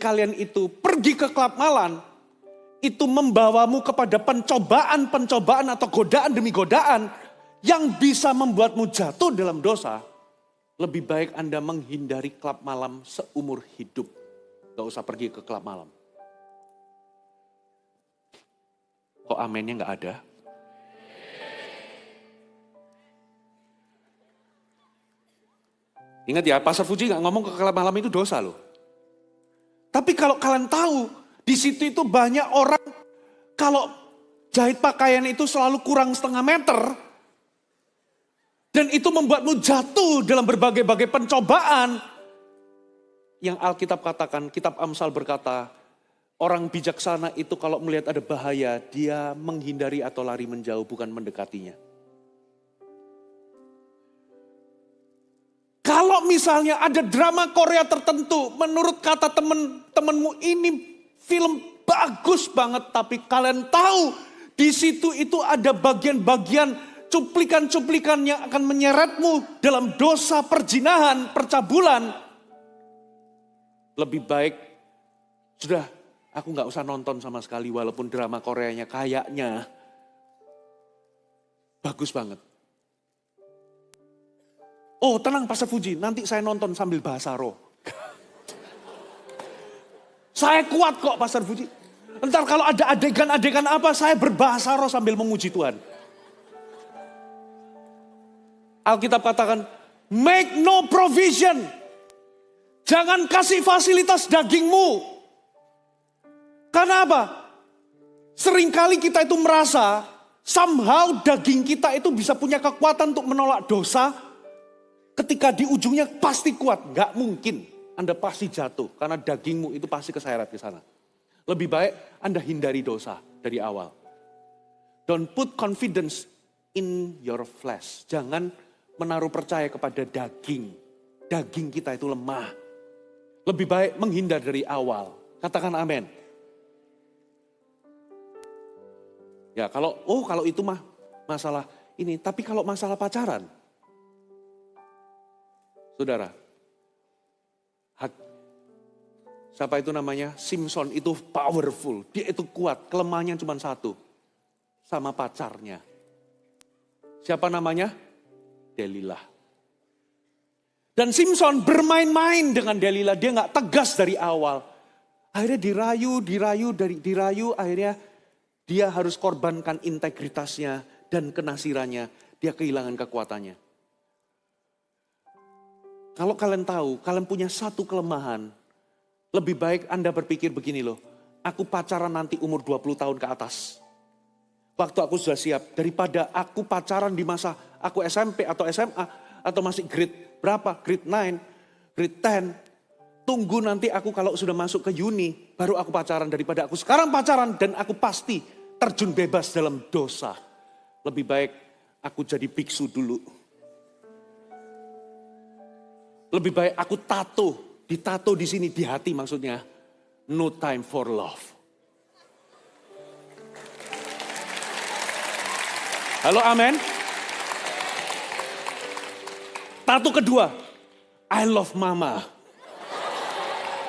[SPEAKER 1] kalian itu pergi ke klub malam, itu membawamu kepada pencobaan atau godaan demi godaan yang bisa membuatmu jatuh dalam dosa, lebih baik Anda menghindari klub malam seumur hidup. Gak usah pergi ke klub malam. Kok amennya gak ada? Ingat ya, Pastor Fuji gak ngomong ke klub malam itu dosa loh. Tapi kalau kalian tahu, di situ itu banyak orang, kalau jahit pakaian itu selalu kurang setengah meter, dan itu membuatmu jatuh dalam berbagai-bagai pencobaan. Yang Alkitab katakan, kitab Amsal berkata, orang bijaksana itu kalau melihat ada bahaya, dia menghindari atau lari menjauh, bukan mendekatinya. Kalau misalnya ada drama Korea tertentu, menurut kata temenmu ini film bagus banget, tapi kalian tahu di situ itu ada bagian-bagian cuplikan-cuplikan yang akan menyeretmu dalam dosa perzinahan, percabulan. Lebih baik, sudah aku gak usah nonton sama sekali walaupun drama Koreanya kayaknya bagus banget. Oh tenang Pastor Fuji, nanti saya nonton sambil bahasa roh. Saya kuat kok Pastor Fuji. Ntar kalau ada adegan-adegan apa, saya berbahasa roh sambil memuji Tuhan. Alkitab katakan, make no provision. Jangan kasih fasilitas dagingmu. Karena apa? Seringkali kita itu merasa Somehow daging kita itu bisa punya kekuatan untuk menolak dosa. Ketika di ujungnya pasti kuat. Gak mungkin. Anda pasti jatuh. Karena dagingmu itu pasti keseret ke sana. Lebih baik Anda hindari dosa dari awal. Don't put confidence in your flesh. Jangan menaruh percaya kepada daging. Daging kita itu lemah. Lebih baik menghindar dari awal. Katakan amin. Ya kalau itu mah masalah ini. Tapi kalau masalah pacaran. Saudara. Siapa itu namanya? Simpson itu powerful. Dia itu kuat. Kelemahannya cuma satu. Sama pacarnya. Siapa namanya? Delilah. Dan Simpson bermain-main dengan Delilah. Dia gak tegas dari awal. Akhirnya dirayu. Akhirnya dia harus korbankan integritasnya dan kenasirannya. Dia kehilangan kekuatannya. Kalau kalian tahu, kalian punya satu kelemahan. Lebih baik Anda berpikir begini loh. Aku pacaran nanti umur 20 tahun ke atas. Waktu aku sudah siap. Daripada aku pacaran di masa aku SMP atau SMA. Atau masih grade berapa? Grade 9, grade 10. Tunggu nanti aku kalau sudah masuk ke uni. Baru aku pacaran daripada aku sekarang pacaran. Dan aku pasti terjun bebas dalam dosa. Lebih baik aku jadi biksu dulu. Lebih baik aku ditato di sini di hati maksudnya. No time for love. Halo, amen. Tato kedua, I love mama.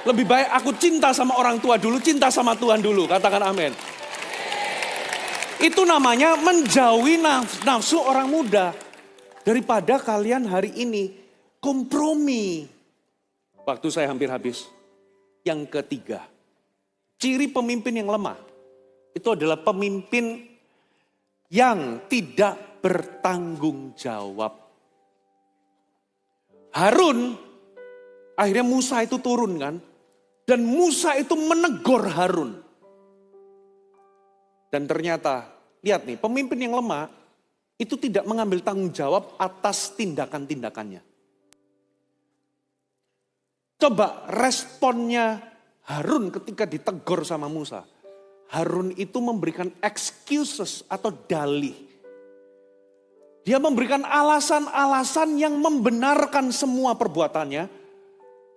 [SPEAKER 1] Lebih baik aku cinta sama orang tua dulu, cinta sama Tuhan dulu. Katakan amin. Itu namanya menjauhi nafsu orang muda. Daripada kalian hari ini kompromi. Waktu saya hampir habis. Yang ketiga, ciri pemimpin yang lemah. Itu adalah pemimpin yang tidak bertanggung jawab. Harun, akhirnya Musa itu turun kan. Dan Musa itu menegur Harun. Dan ternyata, lihat nih, pemimpin yang lemah itu tidak mengambil tanggung jawab atas tindakan-tindakannya. Coba responnya Harun ketika ditegur sama Musa. Harun itu memberikan excuses atau dalih. Dia memberikan alasan-alasan yang membenarkan semua perbuatannya.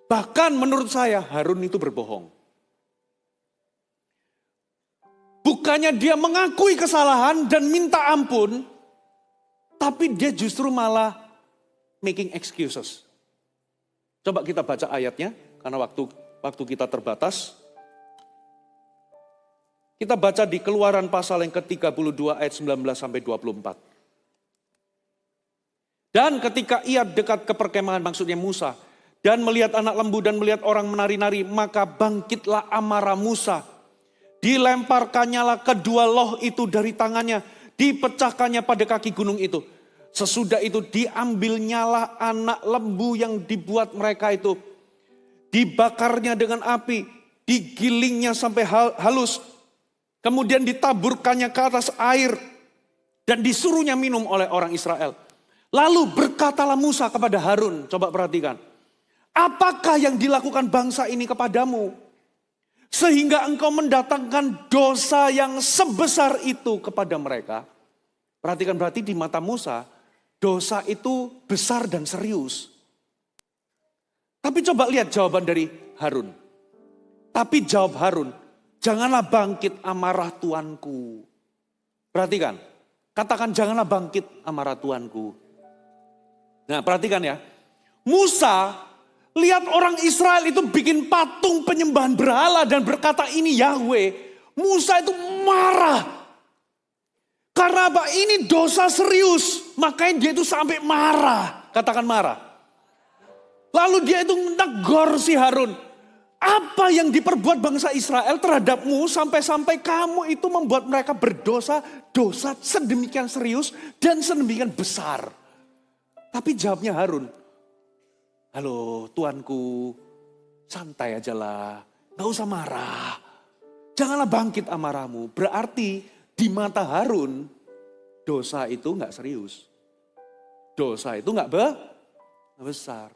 [SPEAKER 1] Bahkan menurut saya Harun itu berbohong. Bukannya dia mengakui kesalahan dan minta ampun. Tapi dia justru malah making excuses. Coba kita baca ayatnya, karena waktu kita terbatas. Kita baca di Keluaran pasal yang ke-32 ayat 19-24. Dan ketika ia dekat ke perkemahan, maksudnya Musa, dan melihat anak lembu dan melihat orang menari-nari, maka bangkitlah amarah Musa. Dilemparkannyalah kedua loh itu dari tangannya, dipecahkannya pada kaki gunung itu. Sesudah itu diambilnyalah anak lembu yang dibuat mereka itu. Dibakarnya dengan api, digilingnya sampai halus. Kemudian ditaburkannya ke atas air dan disuruhnya minum oleh orang Israel. Lalu berkatalah Musa kepada Harun, coba perhatikan. Apakah yang dilakukan bangsa ini kepadamu? Sehingga engkau mendatangkan dosa yang sebesar itu kepada mereka. Perhatikan, berarti di mata Musa, dosa itu besar dan serius. Tapi coba lihat jawaban dari Harun. Tapi jawab Harun, janganlah bangkit amarah Tuanku. Perhatikan, katakan janganlah bangkit amarah Tuanku. Nah perhatikan ya, Musa lihat orang Israel itu bikin patung penyembahan berhala dan berkata ini Yahweh. Musa itu marah. Karena apa? Ini dosa serius. Makanya dia itu sampai marah. Katakan marah. Lalu dia itu menegur si Harun. Apa yang diperbuat bangsa Israel terhadapmu sampai-sampai kamu itu membuat mereka berdosa. Dosa sedemikian serius dan sedemikian besar. Tapi jawabnya Harun. Halo Tuanku, santai aja lah. Gak usah marah. Janganlah bangkit amarahmu. Berarti di mata Harun, dosa itu nggak serius. Dosa itu nggak besar.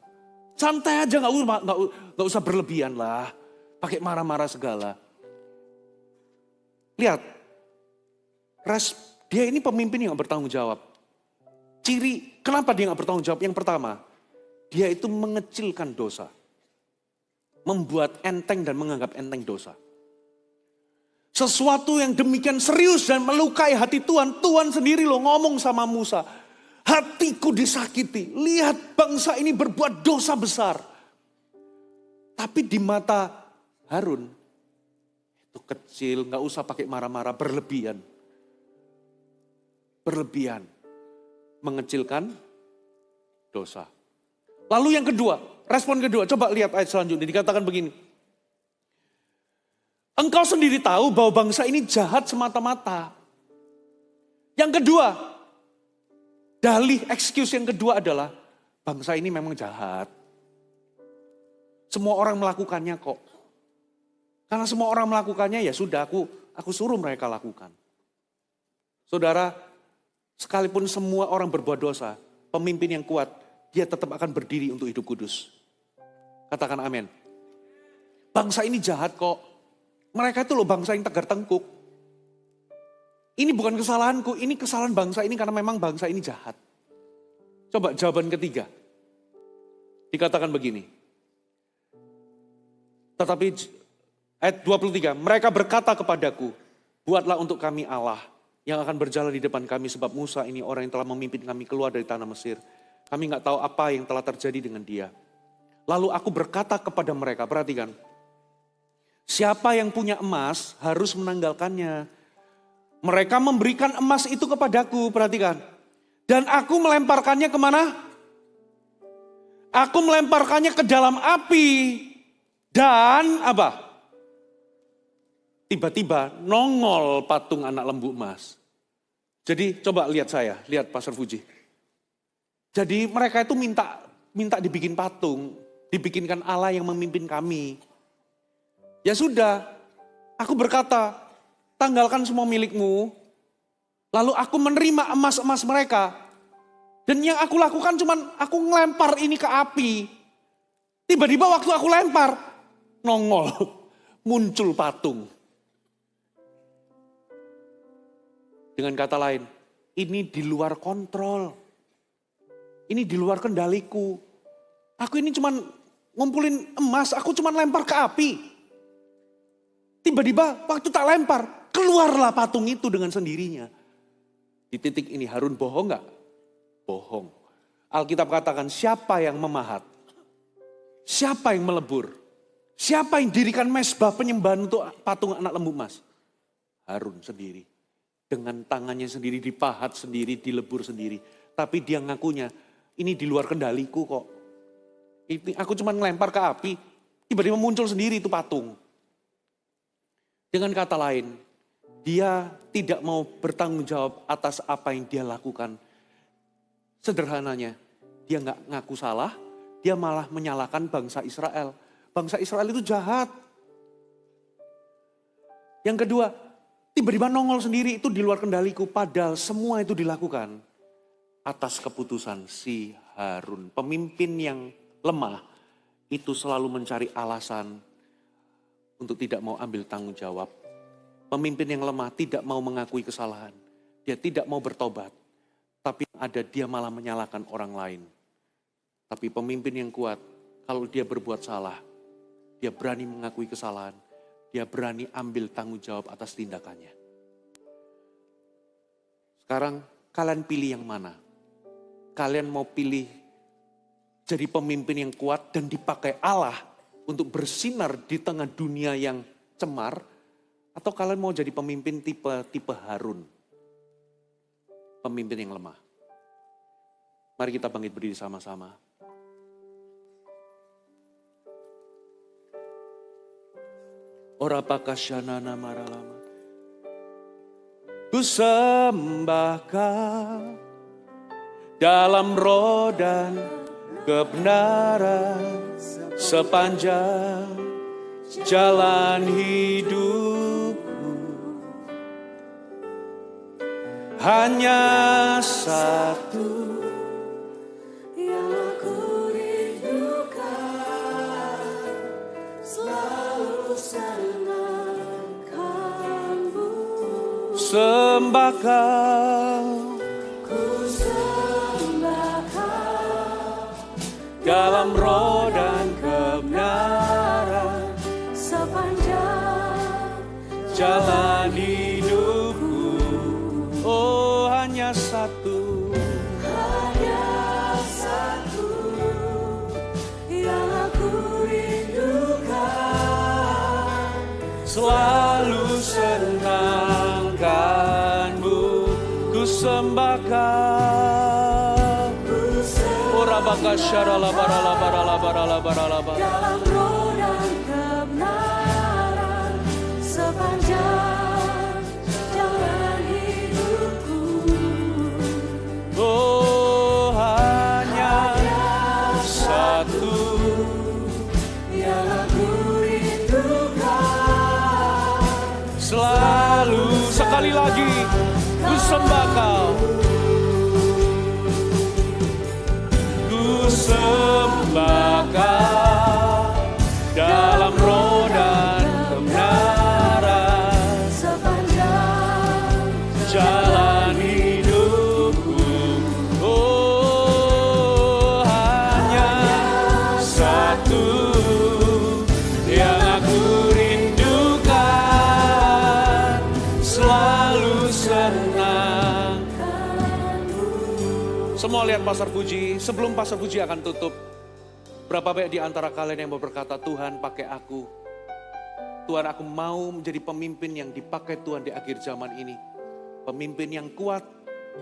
[SPEAKER 1] Santai aja, nggak usah berlebihan lah. Pakai marah-marah segala. Lihat, dia ini pemimpin yang bertanggung jawab. Ciri, kenapa dia nggak bertanggung jawab? Yang pertama, dia itu mengecilkan dosa. Membuat enteng dan menganggap enteng dosa. Sesuatu yang demikian serius dan melukai hati Tuhan. Tuhan sendiri loh ngomong sama Musa. Hatiku disakiti. Lihat bangsa ini berbuat dosa besar. Tapi di mata Harun, itu kecil, gak usah pakai marah-marah, berlebihan. Berlebihan. Mengecilkan dosa. Lalu yang kedua, respon kedua, coba lihat ayat selanjutnya, dikatakan begini. Engkau sendiri tahu bahwa bangsa ini jahat semata-mata. Yang kedua, dalih excuse yang kedua adalah, bangsa ini memang jahat. Semua orang melakukannya kok. Karena semua orang melakukannya ya sudah aku suruh mereka lakukan. Saudara, sekalipun semua orang berbuat dosa, pemimpin yang kuat, dia tetap akan berdiri untuk hidup kudus. Katakan amin. Bangsa ini jahat kok. Mereka itu loh bangsa yang tegar tengkuk. Ini bukan kesalahanku, ini kesalahan bangsa ini karena memang bangsa ini jahat. Coba jawaban ketiga. Dikatakan begini. Tetapi ayat 23, mereka berkata kepadaku, buatlah untuk kami Allah yang akan berjalan di depan kami sebab Musa ini orang yang telah memimpin kami keluar dari tanah Mesir. Kami nggak tahu apa yang telah terjadi dengan dia. Lalu aku berkata kepada mereka, perhatikan. Siapa yang punya emas harus menanggalkannya. Mereka memberikan emas itu kepadaku, perhatikan. Dan aku melemparkannya kemana? Aku melemparkannya ke dalam api. Dan apa? Tiba-tiba nongol patung anak lembu emas. Jadi coba lihat saya, lihat Pastor Fuji. Jadi mereka itu minta dibikin patung, dibikinkan Allah yang memimpin kami. Ya sudah, aku berkata, tanggalkan semua milikmu, lalu aku menerima emas-emas mereka. Dan yang aku lakukan cuman aku ngelempar ini ke api. Tiba-tiba waktu aku lempar, nongol, muncul patung. Dengan kata lain, ini di luar kontrol. Ini di luar kendaliku. Aku ini cuman ngumpulin emas, aku cuman lempar ke api. Tiba-tiba waktu tak lempar, keluarlah patung itu dengan sendirinya. Di titik ini Harun bohong gak? Bohong. Alkitab katakan siapa yang memahat? Siapa yang melebur? Siapa yang dirikan mezbah penyembahan untuk patung anak lembu emas? Harun sendiri. Dengan tangannya sendiri dipahat sendiri, dilebur sendiri. Tapi dia ngakunya, ini di luar kendaliku kok. Aku cuma ngelempar ke api, tiba-tiba muncul sendiri itu patung. Dengan kata lain, dia tidak mau bertanggung jawab atas apa yang dia lakukan. Sederhananya, dia nggak ngaku salah, dia malah menyalahkan bangsa Israel. Bangsa Israel itu jahat. Yang kedua, tiba-tiba nongol sendiri itu di luar kendaliku. Padahal semua itu dilakukan atas keputusan si Harun. Pemimpin yang lemah itu selalu mencari alasan untuk tidak mau ambil tanggung jawab. Pemimpin yang lemah tidak mau mengakui kesalahan. Dia tidak mau bertobat. Tapi ada dia malah menyalahkan orang lain. Tapi pemimpin yang kuat, kalau dia berbuat salah, dia berani mengakui kesalahan. Dia berani ambil tanggung jawab atas tindakannya. Sekarang kalian pilih yang mana? Kalian mau pilih jadi pemimpin yang kuat dan dipakai Allah untuk bersinar di tengah dunia yang cemar, atau kalian mau jadi pemimpin tipe Harun, pemimpin yang lemah? Mari kita bangkit berdiri sama-sama. Ora pakasyanana maralama. Ku sembah Kau dalam roh dan kebenaran sepanjang jalan hidupku. hanya satu
[SPEAKER 2] yang aku rindukan, selalu senangkanmu.
[SPEAKER 1] Sembah Kau
[SPEAKER 2] Ku sembah Kau
[SPEAKER 1] dalam roh dan kebenaran,
[SPEAKER 2] sepanjang
[SPEAKER 1] jalan hidupku. Oh, hanya satu
[SPEAKER 2] yang aku rindukan,
[SPEAKER 1] selalu senangkanmu. Ku sembah Kau. Ora baka syarala barala barala barala barala barala.
[SPEAKER 2] dalam roh dan kebenaran, sepanjang jalan hidupku.
[SPEAKER 1] Oh, hanya satu
[SPEAKER 2] Yang aku rindukan,
[SPEAKER 1] selalu. Sekali lagi, ku sembah Kau. Ku sembah Kau dalam roh dan kebenaran,
[SPEAKER 2] sepanjang
[SPEAKER 1] jalan hidupku. Oh, hanya satu yang aku rindukan, selalu senang. Semua lihat Pastor Puji. Sebelum Pastor Puji akan tutup, berapa banyak di antara kalian yang mau berkata, Tuhan pakai aku. Tuhan, aku mau menjadi pemimpin yang dipakai Tuhan di akhir zaman ini. Pemimpin yang kuat,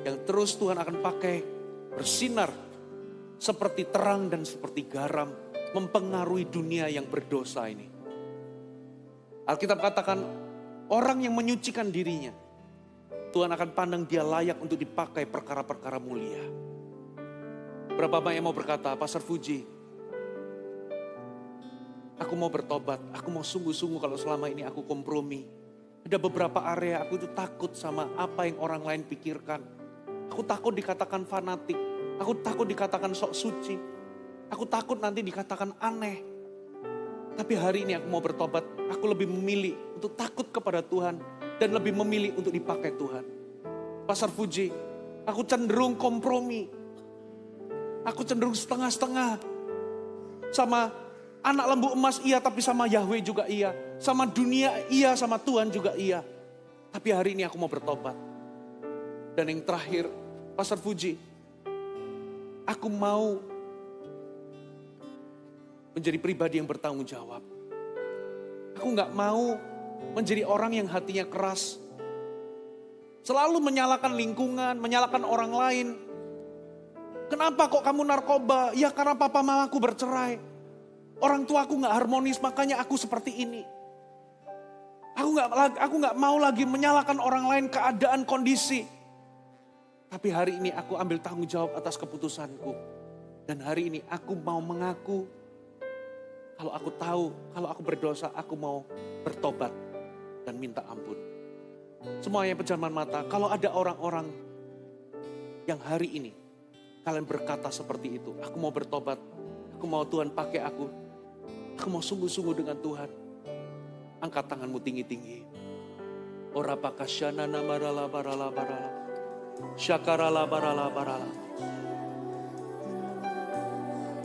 [SPEAKER 1] yang terus Tuhan akan pakai bersinar seperti terang dan seperti garam, mempengaruhi dunia yang berdosa ini. Alkitab katakan, orang yang menyucikan dirinya, Tuhan akan pandang dia layak untuk dipakai perkara-perkara mulia. Berapa banyak yang mau berkata, Pastor Puji, aku mau bertobat, aku mau sungguh-sungguh kalau selama ini aku kompromi. Ada beberapa area aku itu takut sama apa yang orang lain pikirkan. Aku takut dikatakan fanatik, aku takut dikatakan sok suci. Aku takut nanti dikatakan aneh. Tapi hari ini aku mau bertobat, aku lebih memilih untuk takut kepada Tuhan dan lebih memilih untuk dipakai Tuhan. Pastor Puji, aku cenderung kompromi. Aku cenderung setengah-setengah. Sama anak lembu emas iya, tapi sama Yahweh juga iya. Sama dunia iya, sama Tuhan juga iya. Tapi hari ini aku mau bertobat. Dan yang terakhir, Pastor Puji, aku mau menjadi pribadi yang bertanggung jawab. Aku gak mau menjadi orang yang hatinya keras. Selalu menyalahkan lingkungan, menyalahkan orang lain. Kenapa kok kamu narkoba? Ya karena papa mamaku bercerai. Orang tuaku gak harmonis, makanya aku seperti ini. Aku gak mau lagi menyalahkan orang lain, keadaan, kondisi. Tapi hari ini aku ambil tanggung jawab atas keputusanku. Dan hari ini aku mau mengaku, kalau aku tahu, kalau aku berdosa, aku mau bertobat dan minta ampun. Semuanya pejaman mata, kalau ada orang-orang yang hari ini kalian berkata seperti itu, aku mau bertobat, aku mau Tuhan pakai aku mau sungguh-sungguh dengan Tuhan. Angkat tanganmu tinggi-tinggi. Ora pakasyana namarala barala barala. Syakarala barala barala.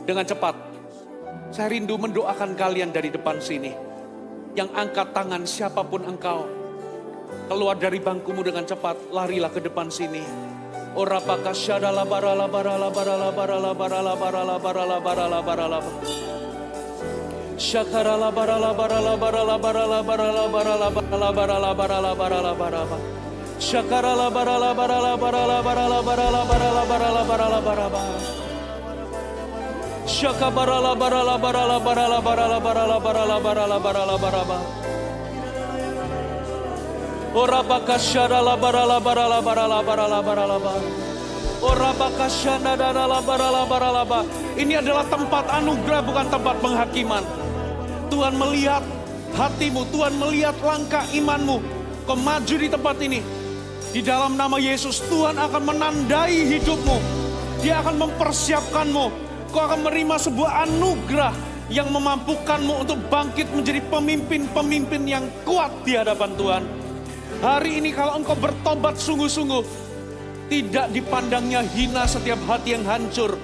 [SPEAKER 1] Dengan cepat, saya rindu mendoakan kalian dari depan sini. Yang angkat tangan siapapun engkau, keluar dari bangkumu dengan cepat, larilah ke depan sini. Ora pakasyadala barala barala barala barala barala barala barala barala barala. Syakarala barala barala barala barala barala barala barala barala barala barala barala. Syakarala barala barala barala barala barala barala barala barala barala. Syakabarala barala barala barala barala barala barala barala barala barala. Ora bakasyadala barala barala barala barala barala barala. Ora bakasyadala barala barala barala. Ini adalah tempat anugerah, bukan tempat penghakiman. Tuhan melihat hatimu, Tuhan melihat langkah imanmu. Kau maju di tempat ini. Di dalam nama Yesus, Tuhan akan menandai hidupmu. Dia akan mempersiapkanmu. Kau akan menerima sebuah anugerah yang memampukanmu untuk bangkit menjadi pemimpin-pemimpin yang kuat di hadapan Tuhan. Hari ini kalau engkau bertobat sungguh-sungguh, tidak dipandangnya hina setiap hati yang hancur.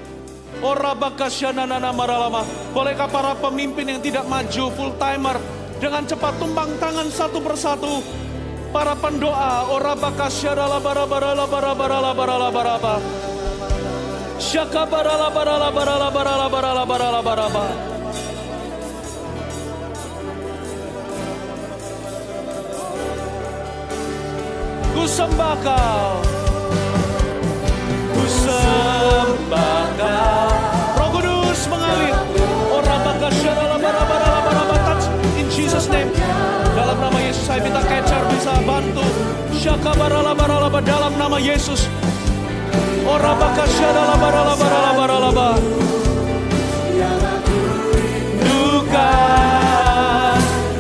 [SPEAKER 1] Bolehkah para pemimpin yang tidak maju full timer dengan cepat tumpang tangan satu persatu? Para pendoa, ku sembah Kau, ku sembah Kau. Roh Kudus mengalir. Touch in Jesus name. Dalam nama Yesus saya minta Kecar bisa bantu. Dalam nama Yesus. Duka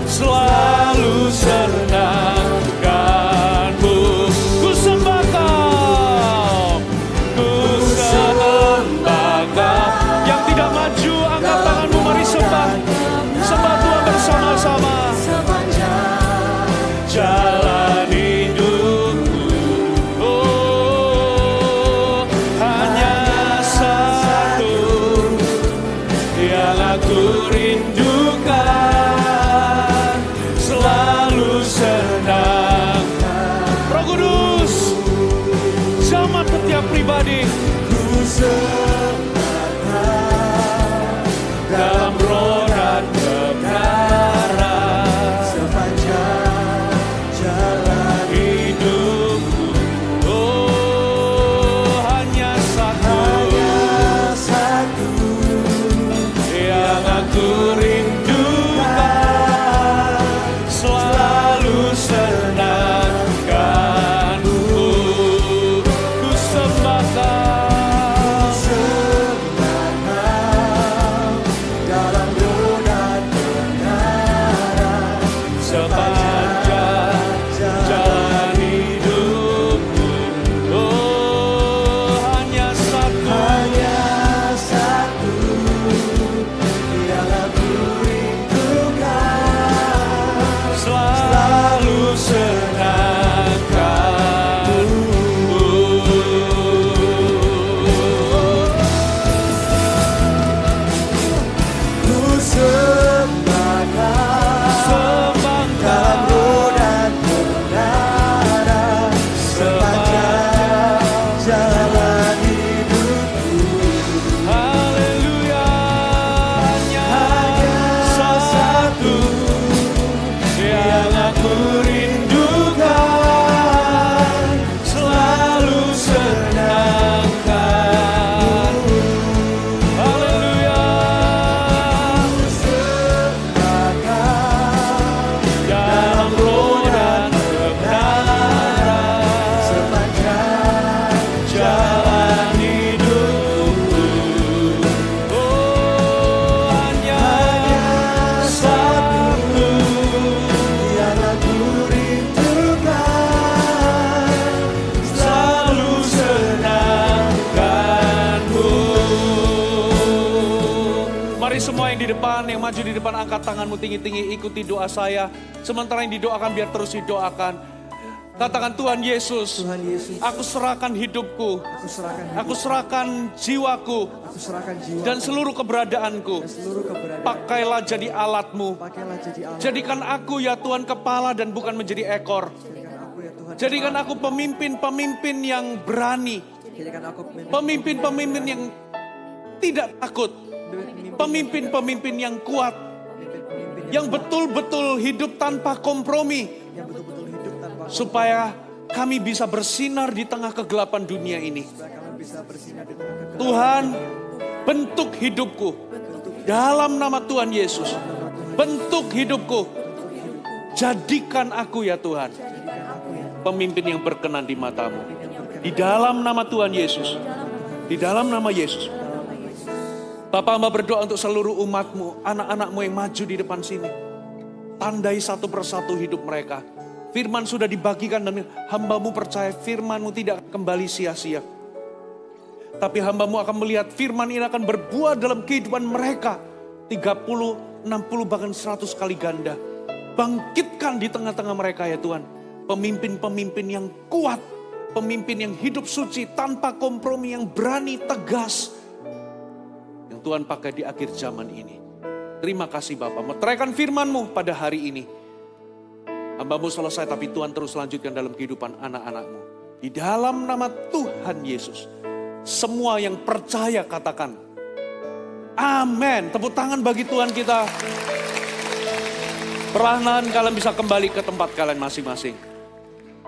[SPEAKER 1] selalu senangkanmu. Ku sembah Kau, ku sembah Kau. Yang tidak maju, angkat tanganmu, mari sembah. Sembah Tuhan bersama-sama. Jalan hidupku, oh, hanya satu yang aku rindukan, selalu senang. Roh Kudus, jamah setiap pribadi. Dalam roh dan kebenaran, sepanjang jalan hidupku, oh, hanya satu yang aku rindukan, selalu senangkanku. Ku sembah Kau, dalam roh dan kebenaran, sepanjang jalan hidupku, oh, hanya satu yang aku rindukan, selalu senangkanku. Ku sembah Kau, dalam roh dan kebenaran, sepanjang jalan hidupku. Haleluya, hanya satu yang aku rindukan, selalu senangkan. Haleluya, dalam roh dan kebenaran, sepanjang jalan hidupku, oh, hanya satu yang aku rindukan, selalu senangkanmu. Mari semua yang di depan, yang maju di depan, angkat tanganmu tinggi-tinggi, ikuti doa saya. Sementara yang didoakan biar terus didoakan. Katakan, Tuhan Yesus,
[SPEAKER 3] Tuhan Yesus,
[SPEAKER 1] aku serahkan hidupku, aku serahkan jiwaku,
[SPEAKER 3] aku serahkan jiwa
[SPEAKER 1] dan seluruh keberadaanku.
[SPEAKER 3] dan seluruh keberadaan.
[SPEAKER 1] Pakailah jadi alatmu.
[SPEAKER 3] Pakailah jadi alat.
[SPEAKER 1] Jadikan aku ya Tuhan kepala dan bukan menjadi ekor.
[SPEAKER 3] Jadikan aku ya Tuhan.
[SPEAKER 1] Jadikan aku pemimpin-pemimpin yang berani.
[SPEAKER 3] Jadikan aku
[SPEAKER 1] Pemimpin-pemimpin yang tidak takut. Pemimpin-pemimpin yang kuat.
[SPEAKER 3] pemimpin
[SPEAKER 1] Yang betul-betul hidup tanpa kompromi.
[SPEAKER 3] yang betul-betul hidup tanpa
[SPEAKER 1] Supaya kami bisa bersinar di tengah kegelapan dunia ini.
[SPEAKER 3] supaya kami bisa bersinar di tengah kegelapan.
[SPEAKER 1] Tuhan, bentuk hidupku dalam nama Tuhan Yesus. Bentuk hidupku. Jadikan aku ya Tuhan pemimpin yang berkenan di matamu. Di dalam nama Tuhan Yesus. Di dalam nama Yesus. Bapak hamba berdoa untuk seluruh umatmu, anak-anakmu yang maju di depan sini. Tandai satu persatu hidup mereka. Firman sudah dibagikan dan hamba-Mu percaya firman-Mu tidak kembali sia-sia. Tapi hamba-Mu akan melihat firman ini akan berbuah dalam kehidupan mereka. 30, 60 bahkan 100 kali ganda. Bangkitkan di tengah-tengah mereka ya Tuhan. Pemimpin-pemimpin yang kuat. Pemimpin yang hidup suci tanpa kompromi, yang berani, tegas. Yang Tuhan pakai di akhir zaman ini. Terima kasih Bapak. Meteraikan firman-Mu pada hari ini. Hamba-Mu selesai tapi Tuhan terus lanjutkan dalam kehidupan anak-anak-Mu. Di dalam nama Tuhan Yesus. Semua yang percaya katakan. Amin. Tepuk tangan bagi Tuhan kita. Perlahan kalian bisa kembali ke tempat kalian masing-masing.